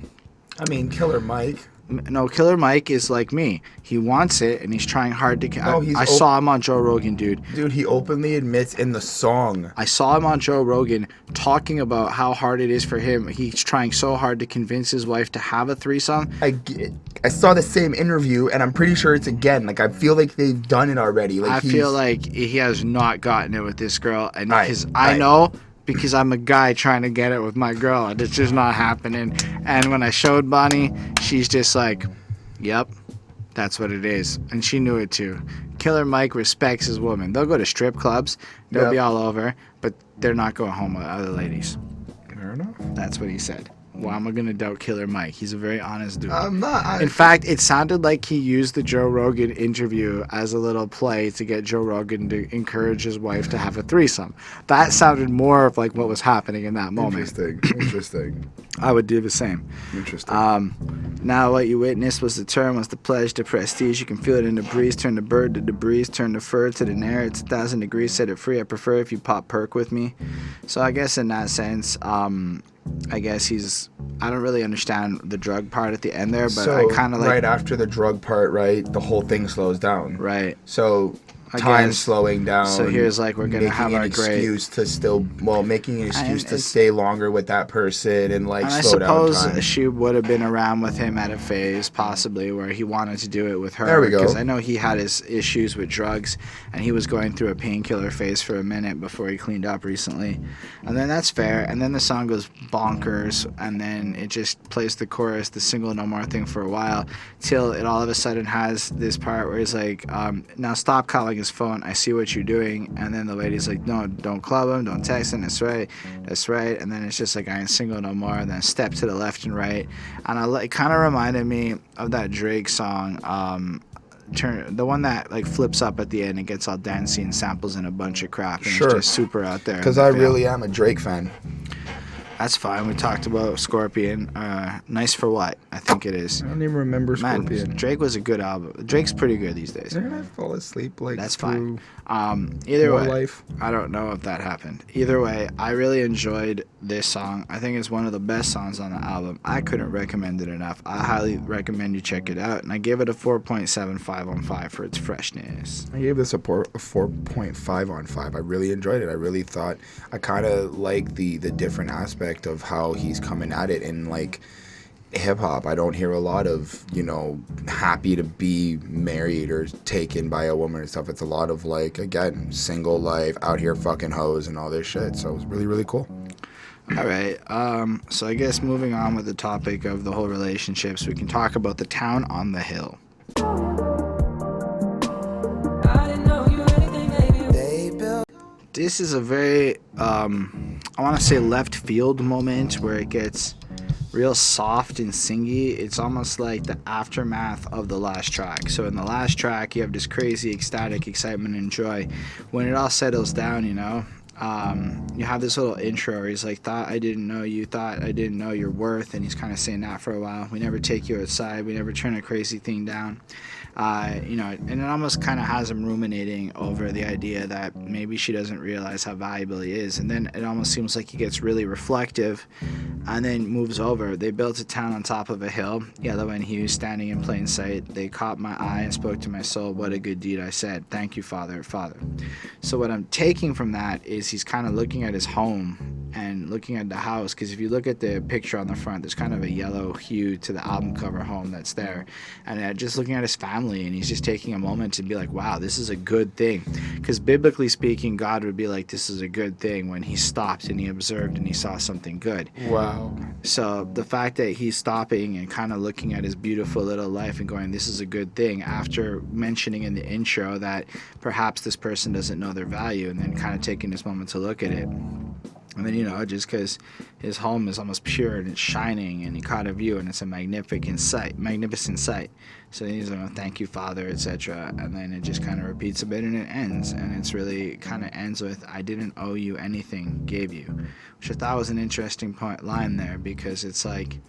S3: I mean, Killer Mike.
S1: No, Killer Mike is like me. He wants it, and he's trying hard to. I saw him on Joe Rogan, dude.
S3: Dude, he openly admits in the song.
S1: I saw him on Joe Rogan talking about how hard it is for him. He's trying so hard to convince his wife to have a threesome.
S3: I saw the same interview, and I'm pretty sure it's again. Like, I feel like they've done it already. Like,
S1: I feel like he has not gotten it with this girl, and because I
S3: I-
S1: know. Because I'm a guy trying to get it with my girl, and it's just not happening. And when I showed Bonnie, she's just like, yep, that's what it is. And she knew it too. Killer Mike respects his woman. They'll go to strip clubs, they'll be all over, but they're not going home with other ladies.
S3: Fair enough.
S1: That's what he said. Why am I going to doubt Killer Mike? He's a very honest dude.
S3: I'm not.
S1: In fact, it sounded like he used the Joe Rogan interview as a little play to get Joe Rogan to encourage his wife to have a threesome. That sounded more of like what was happening in that moment.
S3: Interesting.
S1: I would do the same.
S3: Interesting.
S1: Now what you witnessed was the term, was the pledge to prestige. You can feel it in the breeze. Turn the bird to the breeze. Turn the fur to the nair. It's 1,000 degrees. Set it free. I prefer if you pop perk with me. So I guess in that sense, I guess I don't really understand the drug part at the end there, but
S3: so
S1: I kind of like.
S3: right after the drug part, right, the whole thing slows down.
S1: Right.
S3: So
S1: I
S3: time
S1: guess.
S3: slowing down.
S1: So here's like we're gonna have our great.
S3: excuse to still making an excuse to
S1: it's-
S3: stay longer with that person and like
S1: And I
S3: slow down
S1: suppose
S3: time.
S1: she would have been around with him at a phase, possibly, where he wanted to do it with her.
S3: There we go.
S1: Because I know he had his issues with drugs, and he was going through a painkiller phase for a minute before he cleaned up recently. And then that's fair. And then the song goes bonkers, and then it just plays the chorus, the single No More thing for a while, till it all of a sudden has this part where he's like, now stop calling his phone. I see what you're doing. And then the lady's like, no, don't club him, don't text him. That's right. And then it's just like, I ain't single no more. And then step to the left and right. And it kind of reminded me of that Drake song, the one that like flips up at the end and gets all dancey and samples in a bunch of crap and
S3: Sure.
S1: it's just super out there.
S3: Because I really am a Drake fan.
S1: That's fine. We talked about Scorpion. Nice for What? I think it is.
S3: I don't even remember
S1: Man,
S3: Scorpion.
S1: Drake was a good album. Drake's pretty good these days.
S3: Didn't I fall asleep like
S1: That's
S3: through
S1: fine. Either
S3: More
S1: way,
S3: Life?
S1: I don't know if that happened. Either way, I really enjoyed this song. I think it's one of the best songs on the album. I couldn't recommend it enough. I highly recommend you check it out. And I give it a 4.75 on 5 for its freshness.
S3: I gave this a 4.5 on 5. I really enjoyed it. I really thought I kind of like the different aspect of how he's coming at it, and like hip hop. I don't hear a lot of, happy to be married or taken by a woman and stuff. It's a lot of like, again, single life, out here fucking hoes and all this shit. So it was really, really cool.
S1: All right. So I guess moving on with the topic of the whole relationships, we can talk about the town on the hill. This is a very, I want to say left field moment where it gets real soft and singy. It's almost like the aftermath of the last track. So in the last track, you have this crazy ecstatic excitement and joy. When it all settles down, you have this little intro where he's like, thought I didn't know you, thought I didn't know your worth, and he's kind of saying that for a while. We never take you outside, we never turn a crazy thing down. And it almost kind of has him ruminating over the idea that maybe she doesn't realize how valuable he is. And then it almost seems like he gets really reflective and then moves over. They built a town on top of a hill, yellow and hue, standing in plain sight. They caught my eye and spoke to my soul. What a good deed, I said. Thank you, Father, Father. So what I'm taking from that is he's kind of looking at his home and looking at the house, because if you look at the picture on the front, there's kind of a yellow hue to the album cover home that's there. And just looking at his family, and he's just taking a moment to be like, wow, this is a good thing. Because biblically speaking, God would be like, this is a good thing when he stopped and he observed and he saw something good.
S3: Wow.
S1: So the fact that he's stopping and kind of looking at his beautiful little life and going, this is a good thing, after mentioning in the intro that perhaps this person doesn't know their value, and then kind of taking this moment to look at it. And then, just because his home is almost pure and it's shining and he caught a view and it's a magnificent sight. So he's like, thank you, Father, etc. And then it just kind of repeats a bit and it ends. And it's really kind of ends with, I didn't owe you anything, gave you. Which I thought was an interesting line there, because it's like,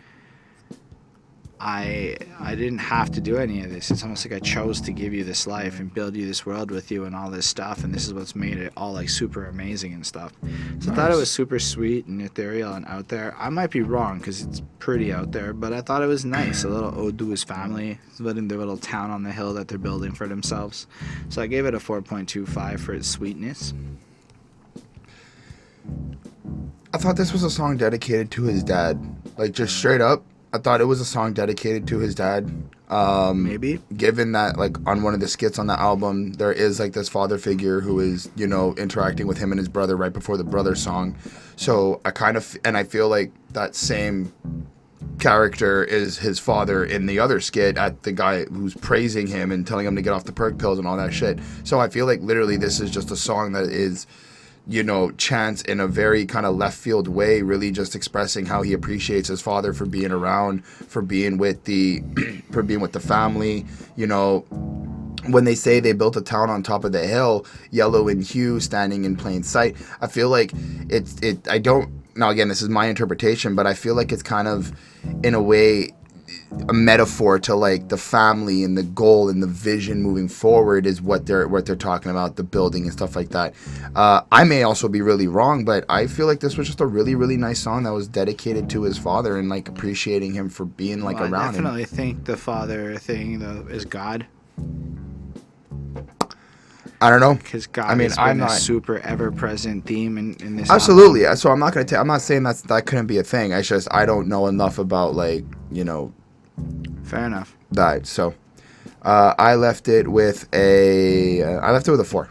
S1: I didn't have to do any of this. It's almost like I chose to give you this life and build you this world with you and all this stuff, and this is what's made it all like super amazing and stuff. So I thought it was super sweet and ethereal and out there. I might be wrong because it's pretty out there, but I thought it was nice. A little ode to his family, living their little town on the hill that they're building for themselves. So I gave it a 4.25 for its sweetness.
S3: I thought this was a song dedicated to his dad. Like, just straight up. I thought it was a song dedicated to his dad.
S1: Maybe.
S3: Given that, like, on one of the skits on the album, there is, like, this father figure who is, interacting with him and his brother right before the brother song. So I feel like that same character is his father in the other skit at the guy who's praising him and telling him to get off the perk pills and all that shit. So I feel like literally this is just a song that is, Chance in a very kind of left field way, really just expressing how he appreciates his father for being around, for being with the family. When they say they built a town on top of the hill, yellow in hue, standing in plain sight, I feel like now again, this is my interpretation, but I feel like it's kind of, in a way, a metaphor to like the family and the goal and the vision moving forward is what they're talking about, the building and stuff like that. I may also be really wrong, but I feel like this was just a really, really nice song that was dedicated to his father and like appreciating him for being like around him.
S1: I definitely think the father thing though is God.
S3: I don't know,
S1: because God has been a super ever-present theme in this.
S3: Absolutely. Album. So I'm not saying that couldn't be a thing. It's just I don't know enough about
S1: Fair enough.
S3: That. So I left it with a 4.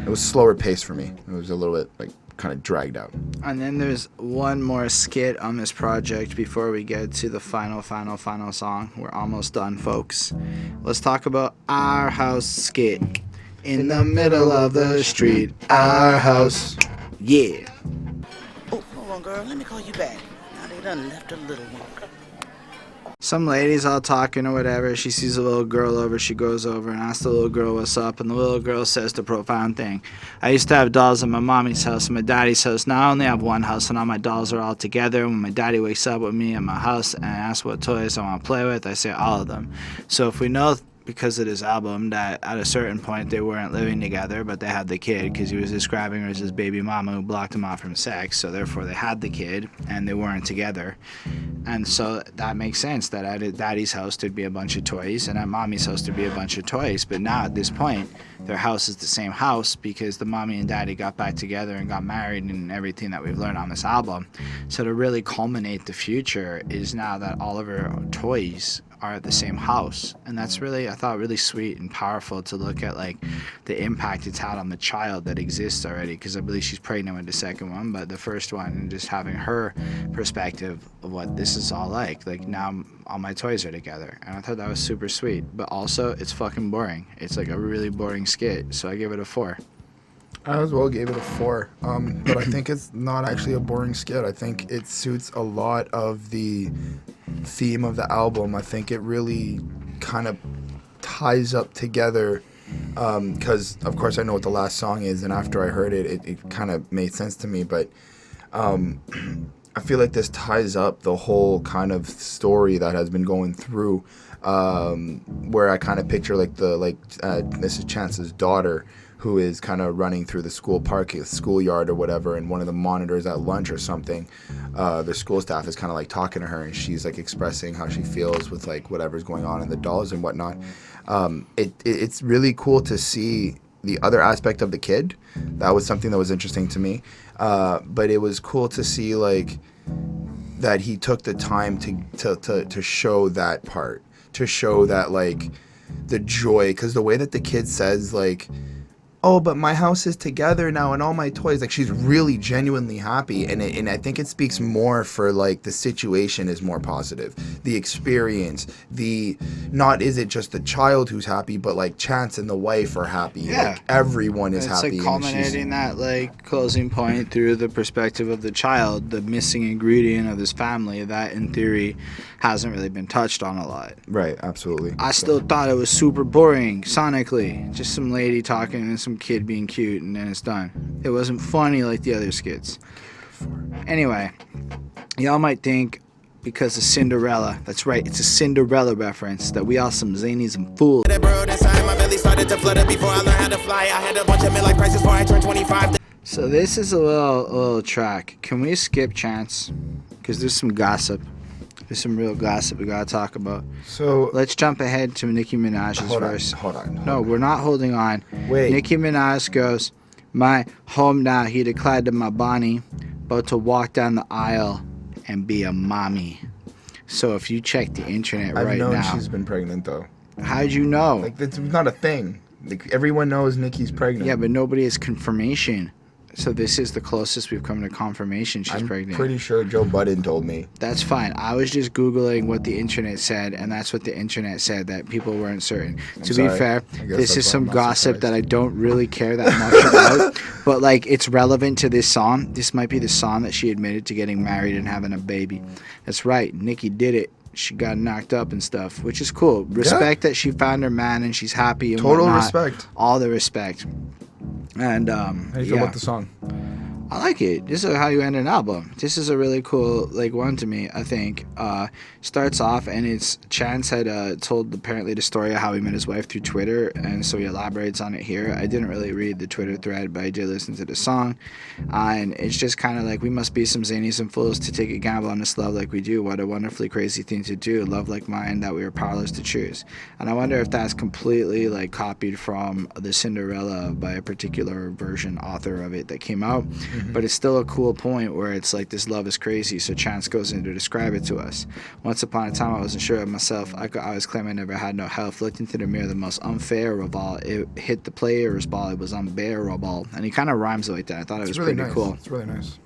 S3: It was slower pace for me. It was a little bit like kind of dragged out.
S1: And then there's one more skit on this project before we get to the final song. We're almost done, folks. Let's talk about Our House skit. In the middle of the street, our house. Yeah.
S5: Oh, hold on, girl. Let me call you back. Now they done left a little one.
S1: Some lady's all talking or whatever. She sees a little girl over. She goes over and asks the little girl what's up. And the little girl says the profound thing. I used to have dolls in my mommy's house and my daddy's house. Now I only have one house and all my dolls are all together. When my daddy wakes up with me in my house and asks what toys I want to play with, I say all of them. So if we know because of this album that at a certain point they weren't living together, but they had the kid because he was describing her as his baby mama who blocked him off from sex. So therefore they had the kid and they weren't together. And so that makes sense that at daddy's house there'd be a bunch of toys and at mommy's house there'd be a bunch of toys. But now at this point, their house is the same house because the mommy and daddy got back together and got married and everything that we've learned on this album. So to really culminate the future is now that all of her toys are at the same house, and that's really, I thought, really sweet and powerful to look at, like, the impact it's had on the child that exists already, because I believe she's pregnant with the second one, but the first one, and just having her perspective of what this is all like now all my toys are together, and I thought that was super sweet. But also it's fucking boring. It's like a really boring skit, so I give it a 4.
S3: I as well gave it a 4, but I think it's not actually a boring skit. I think it suits a lot of the theme of the album. I think it really kind of ties up together, because of course I know what the last song is, and after I heard it, it kind of made sense to me, but I feel like this ties up the whole kind of story that has been going through, where I kind of picture this is Chance's daughter, who is kind of running through the schoolyard or whatever, and one of the monitors at lunch or something, the school staff is kind of like talking to her, and she's like expressing how she feels with like whatever's going on in the dolls and whatnot. It's really cool to see the other aspect of the kid. That was something that was interesting to me, but it was cool to see like that he took the time to show that part, to show that like the joy, because the way that the kid says like, oh, but my house is together now and all my toys, like she's really genuinely happy, and I think it speaks more for like the situation is more positive, the experience, not is it just the child who's happy, but like Chance and the wife are happy.
S1: Yeah,
S3: like, everyone is happy.
S1: It's like culminating that like closing point through the perspective of the child, the missing ingredient of this family that in theory hasn't really been touched on a lot.
S3: Right, absolutely.
S1: I still thought it was super boring sonically, just some lady talking and some kid being cute, and then it's done. It wasn't funny like the other skits. Anyway, y'all might think because of Cinderella, that's right, it's a Cinderella reference, that we are some Zanies and Fools. So this is a little track. Can we skip Chance? Because there's some gossip. There's some real gossip we gotta talk about. So let's jump ahead to Nicki Minaj's verse.
S3: Hold on.
S1: No, we're not holding on.
S3: Wait.
S1: Nicki Minaj goes, my home now, he declared to my Bonnie, about to walk down the aisle and be a mommy. So if you check the internet right now.
S3: I've known she's been pregnant though.
S1: How'd you know?
S3: Like, it's not a thing. Like, everyone knows Nicki's pregnant.
S1: Yeah, but nobody has confirmation. So this is the closest we've come to confirmation she's pregnant.
S3: I'm pretty sure Joe Budden told me.
S1: That's fine. I was just Googling what the internet said, and that's what the internet said, that people weren't certain. To be fair, this is some gossip that I don't really care that much about. But, like, it's relevant to this song. This might be the song that she admitted to getting married and having a baby. That's right. Nicki did it. She got knocked up and stuff, which is cool. Respect that she found her man and she's happy and
S3: total
S1: whatnot.
S3: Respect.
S1: All the respect. And
S3: how do you feel about the song?
S1: I like it. This is how you end an album. This is a really cool one to me, I think. Starts off, and it's Chance had told apparently the story of how he met his wife through Twitter, and so he elaborates on it here. I didn't really read the Twitter thread, but I did listen to the song, and it's just kind of like, we must be some Zanies and Fools to take a gamble on this love like we do. What a wonderfully crazy thing to do. Love like mine that we are powerless to choose. And I wonder if that's completely copied from the Cinderella by a particular version author of it that came out. But it's still a cool point where it's like, this love is crazy, so Chance goes in to describe it to us. Once upon a time I wasn't sure of myself. I could always claim I never had no health. Looked into the mirror, the most unfair of all. It hit the player's ball. It was unbearable. And he kind of rhymes like that. I thought it was really pretty cool.
S3: It's really nice.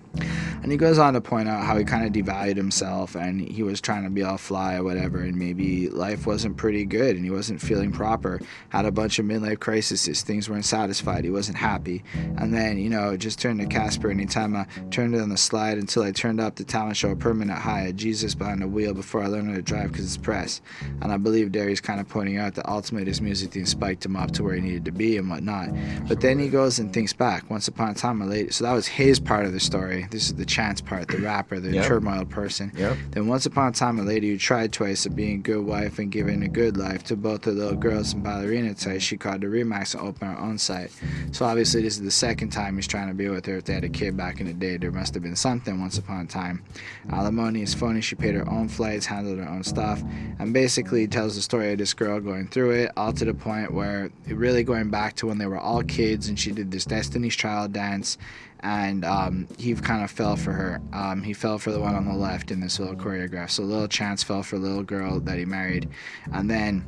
S1: And he goes on to point out how he kind of devalued himself, and he was trying to be all fly or whatever, and maybe life wasn't pretty good and he wasn't feeling proper, had a bunch of midlife crises, things weren't satisfied, he wasn't happy. And then, it just turned to Casper anytime I turned it on the slide until I turned up the talent show a permanent high, Jesus behind the wheel before I learned how to drive because it's press. And I believe there he's kind of pointing out that ultimately his music thing spiked him up to where he needed to be and whatnot. But then he goes and thinks back, once upon a time I lady. So that was his part of the story. This is the Chance part, the rapper, the
S3: Yep.
S1: turmoil person.
S3: Yep.
S1: Then once upon a time, a lady who tried twice of being a good wife and giving a good life to both the little girls and ballerina types, she called the remix and opened her own site. So obviously this is the second time he's trying to be with her. If they had a kid back in the day, there must have been something once upon a time. Alimony is phony. She paid her own flights, handled her own stuff, and basically tells the story of this girl going through it, all to the point where it really going back to when they were all kids and she did this Destiny's Child dance, and he kind of fell for her. He fell for the one on the left in this little choreograph. So Lil Chance fell for a little girl that he married, and then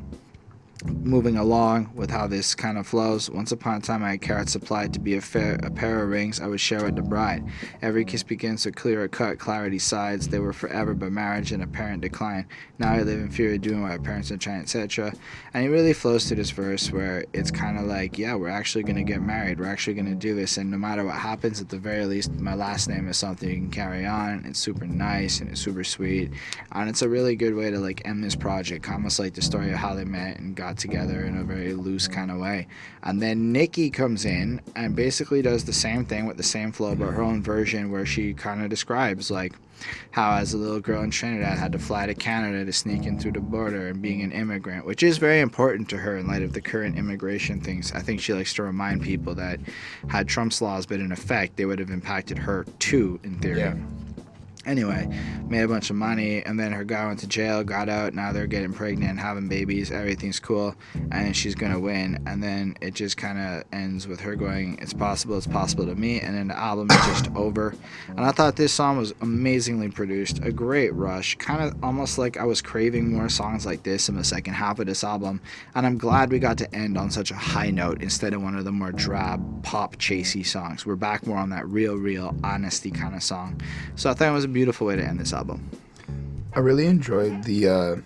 S1: moving along with how this kind of flows. Once upon a time I had carrots supplied to be a pair of rings I would share with the bride. Every kiss begins with clearer cut clarity sides. They were forever but marriage and apparent decline. Now I live in fear of doing what our parents are trying, etc. And it really flows to this verse where it's kind of like, yeah, we're actually going to get married. We're actually going to do this, and no matter what happens, at the very least my last name is something you can carry on. It's super nice and it's super sweet, and it's a really good way to like end this project, almost like the story of how they met and got together in a very loose kind of way. And then Nicki comes in and basically does the same thing with the same flow, but her own version, where she kind of describes like how as a little girl in Trinidad had to fly to Canada to sneak in through the border, and being an immigrant, which is very important to her in light of the current immigration things. I think she likes to remind people that had Trump's laws been in effect, they would have impacted her too, in theory.
S3: Yeah.
S1: Anyway, made a bunch of money, and then her guy went to jail, got out, now they're getting pregnant, having babies, everything's cool, and she's gonna win. And then it just kind of ends with her going, it's possible to me, and then the album is just over. And I thought this song was amazingly produced, a great rush, kind of almost like I was craving more songs like this in the second half of this album, and I'm glad we got to end on such a high note instead of one of the more drab, pop chasey songs. We're back more on that real honesty kind of song. So I thought it was a beautiful way to end this album.
S3: I really enjoyed the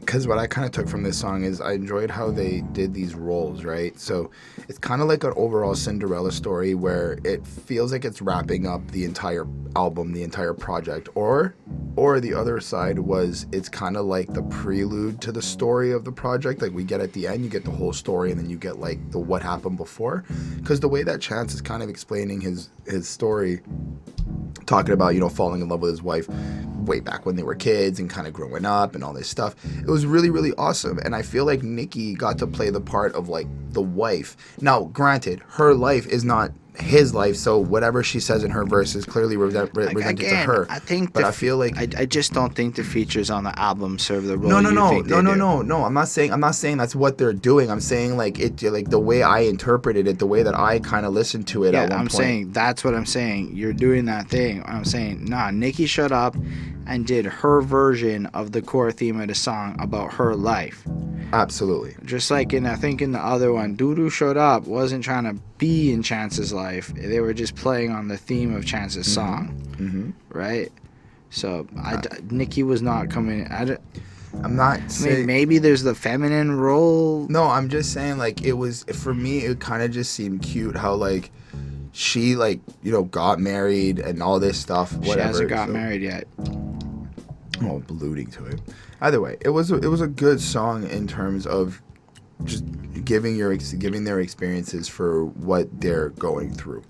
S3: because what I kind of took from this song is I enjoyed how they did these roles, right? So it's kind of like an overall Cinderella story where it feels like it's wrapping up the entire album, the entire project, or the other side was it's kind of like the prelude to the story of the project. Like we get at the end, you get the whole story, and then you get like the what happened before, because the way that Chance is kind of explaining his story, talking about, you know, falling in love with his wife way back when they were kids and kind of growing up and all this stuff. It was really awesome, and I feel like Nicki got to play the part of like the wife. Now, granted, her life is not his life, so whatever she says in her verse is clearly presented to her.
S1: I think,
S3: but I feel like
S1: I just don't think the features on the album serve the role.
S3: No. I'm not saying that's what they're doing. I'm saying like it, like the way I interpreted it, the way that I kind of listened to it.
S1: Yeah,
S3: at one point.
S1: Saying that's what I'm saying. You're doing that thing. I'm saying, nah, Nicki shut up and did her version of the core theme of the song about her life.
S3: Absolutely.
S1: Just like I think in the other one, Doodoo showed up, wasn't trying to be in Chance's life. They were just playing on the theme of Chance's song, right? So Nicki was not coming.
S3: I'm not saying.
S1: I mean, maybe there's the feminine role.
S3: No, I'm just saying like it was, for me, it kind of just seemed cute how like she like, you know, got married and all this stuff. Whatever.
S1: She hasn't got married yet.
S3: Oh, alluding to it. Either way, it was a good song in terms of just giving their experiences for what they're going through.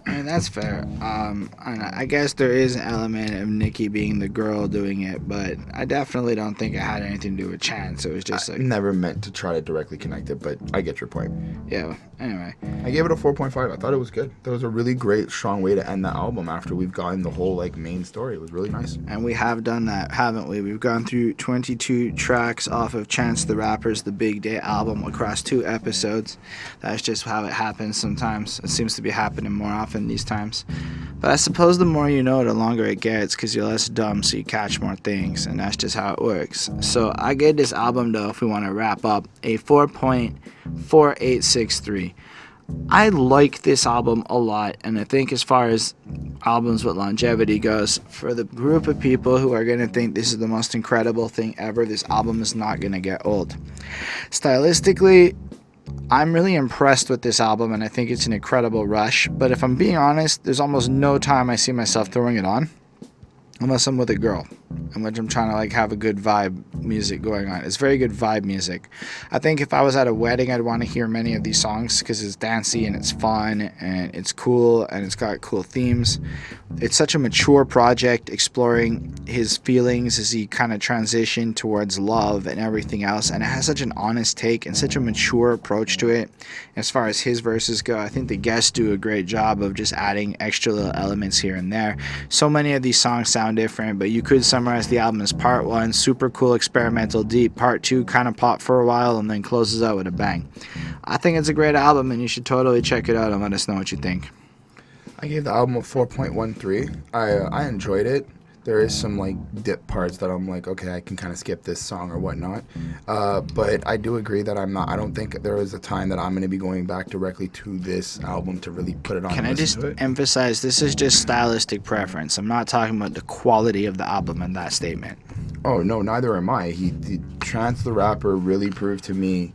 S1: I mean, that's fair. And I guess there is an element of Nicki being the girl doing it, but I definitely don't think it had anything to do with Chance. It was just like...
S3: never meant to try to directly connect it, but I get your point.
S1: Yeah, anyway.
S3: I gave it a 4.5. I thought it was good. That was a really great, strong way to end the album after we've gotten the whole, like, main story. It was really nice.
S1: And we have done that, haven't we? We've gone through 22 tracks off of Chance the Rapper's The Big Day album across 2 episodes. That's just how it happens sometimes. It seems to be happening more often these times. But I suppose the more you know, the longer it gets, because you're less dumb, so you catch more things, and that's just how it works. So I gave this album, though, if we want to wrap up, a 4.4863. I like this album a lot, and I think as far as albums with longevity goes, for the group of people who are going to think this is the most incredible thing ever, this album is not going to get old. Stylistically, I'm really impressed with this album, and I think it's an incredible rush, but if I'm being honest, there's almost no time I see myself throwing it on. unless I'm with a girl, in which I'm trying to like have a good vibe music going on. It's very good vibe music. I think if I was at a wedding, I'd want to hear many of these songs because it's dancey and it's fun and it's cool and it's got cool themes. It's such a mature project exploring his feelings as he kind of transitioned towards love and everything else, and it has such an honest take and such a mature approach to it. As far as his verses go, I think the guests do a great job of just adding extra little elements here and there. So many of these songs sound different, but you could summarize the album as part 1, super cool, experimental, deep, part 2, kind of pop for a while, and then closes out with a bang. I think it's a great album, and you should totally check it out and let us know what you think.
S3: I gave the album a 4.13. I enjoyed it. There is some like dip parts that I'm like, okay, I can kind of skip this song or whatnot. But I do agree that I don't think there is a time that I'm going to be going back directly to this album to really put it on.
S1: Can I just emphasize, this is just stylistic preference. I'm not talking about the quality of the album in that statement.
S3: Oh, no, neither am I. Chance the Rapper really proved to me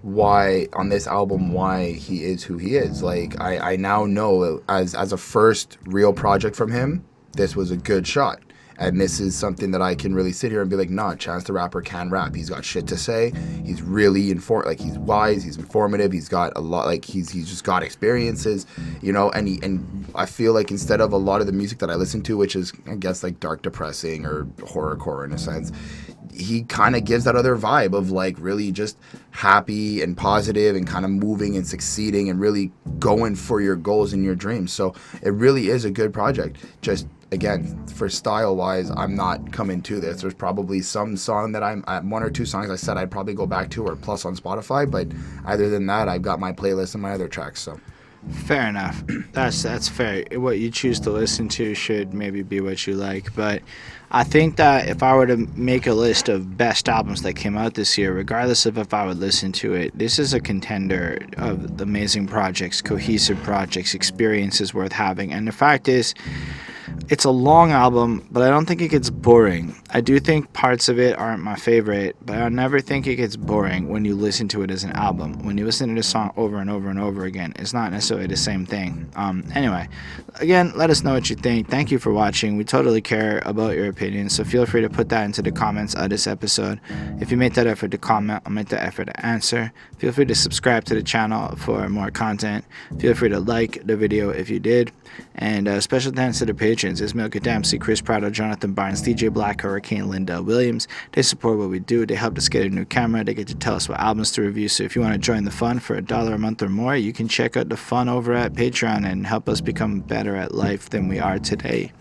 S3: why on this album why he is who he is. Like I now know as a first real project from him, this was a good shot. And this is something that I can really sit here and be like, nah, Chance the Rapper can rap. He's got shit to say. He's really he's wise, he's informative, he's got a lot, like he's just got experiences, you know, and I feel like instead of a lot of the music that I listen to, which is I guess like dark depressing or horrorcore in a sense, he kind of gives that other vibe of like really just happy and positive and kind of moving and succeeding and really going for your goals and your dreams. So it really is a good project. Just again, for style wise, I'm not coming to this. There's probably some song that I'm at, 1 or 2 songs I said I'd probably go back to or plus on Spotify, but other than that, I've got my playlist and my other tracks. So
S1: fair enough. That's fair. What you choose to listen to should maybe be what you like, but I think that if I were to make a list of best albums that came out this year, regardless of if I would listen to it, this is a contender of the amazing projects, cohesive projects, experiences worth having. And the fact is, it's a long album, but I don't think it gets boring. I do think parts of it aren't my favorite, but I never think it gets boring when you listen to it as an album. When you listen to the song over and over and over again, it's not necessarily the same thing. Anyway, again, let us know what you think. Thank you for watching. We totally care about your opinion, so feel free to put that into the comments of this episode. If you make that effort to comment, I'll make that effort to answer. Feel free to subscribe to the channel for more content. Feel free to like the video if you did. And special thanks to the patrons: Ismail Kadamsi, Chris Prado, Jonathan Barnes, DJ Black, Hurricane, Linda Williams. They support what we do. They help us get a new camera. They get to tell us what albums to review. So if you want to join the fun for $1 a month or more, you can check out the fun over at Patreon and help us become better at life than we are today.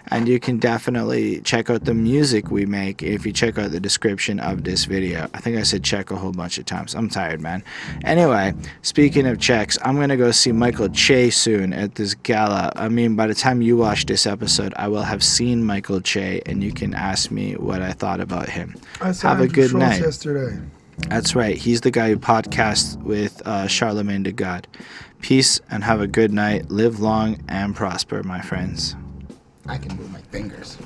S1: And you can definitely check out the music we make if you check out the description of this video. I think I said check a whole bunch of times. I'm tired, man. Anyway, speaking of checks, I'm going to go see Michael Che soon at this gala. I mean, by the time you watch this episode, I will have seen Michael Che, and you can ask me what I thought about him. Have a good night.
S3: Yesterday.
S1: That's right. He's the guy who podcasts with Charlemagne the God. Peace and have a good night. Live long and prosper, my friends.
S3: I can move my fingers.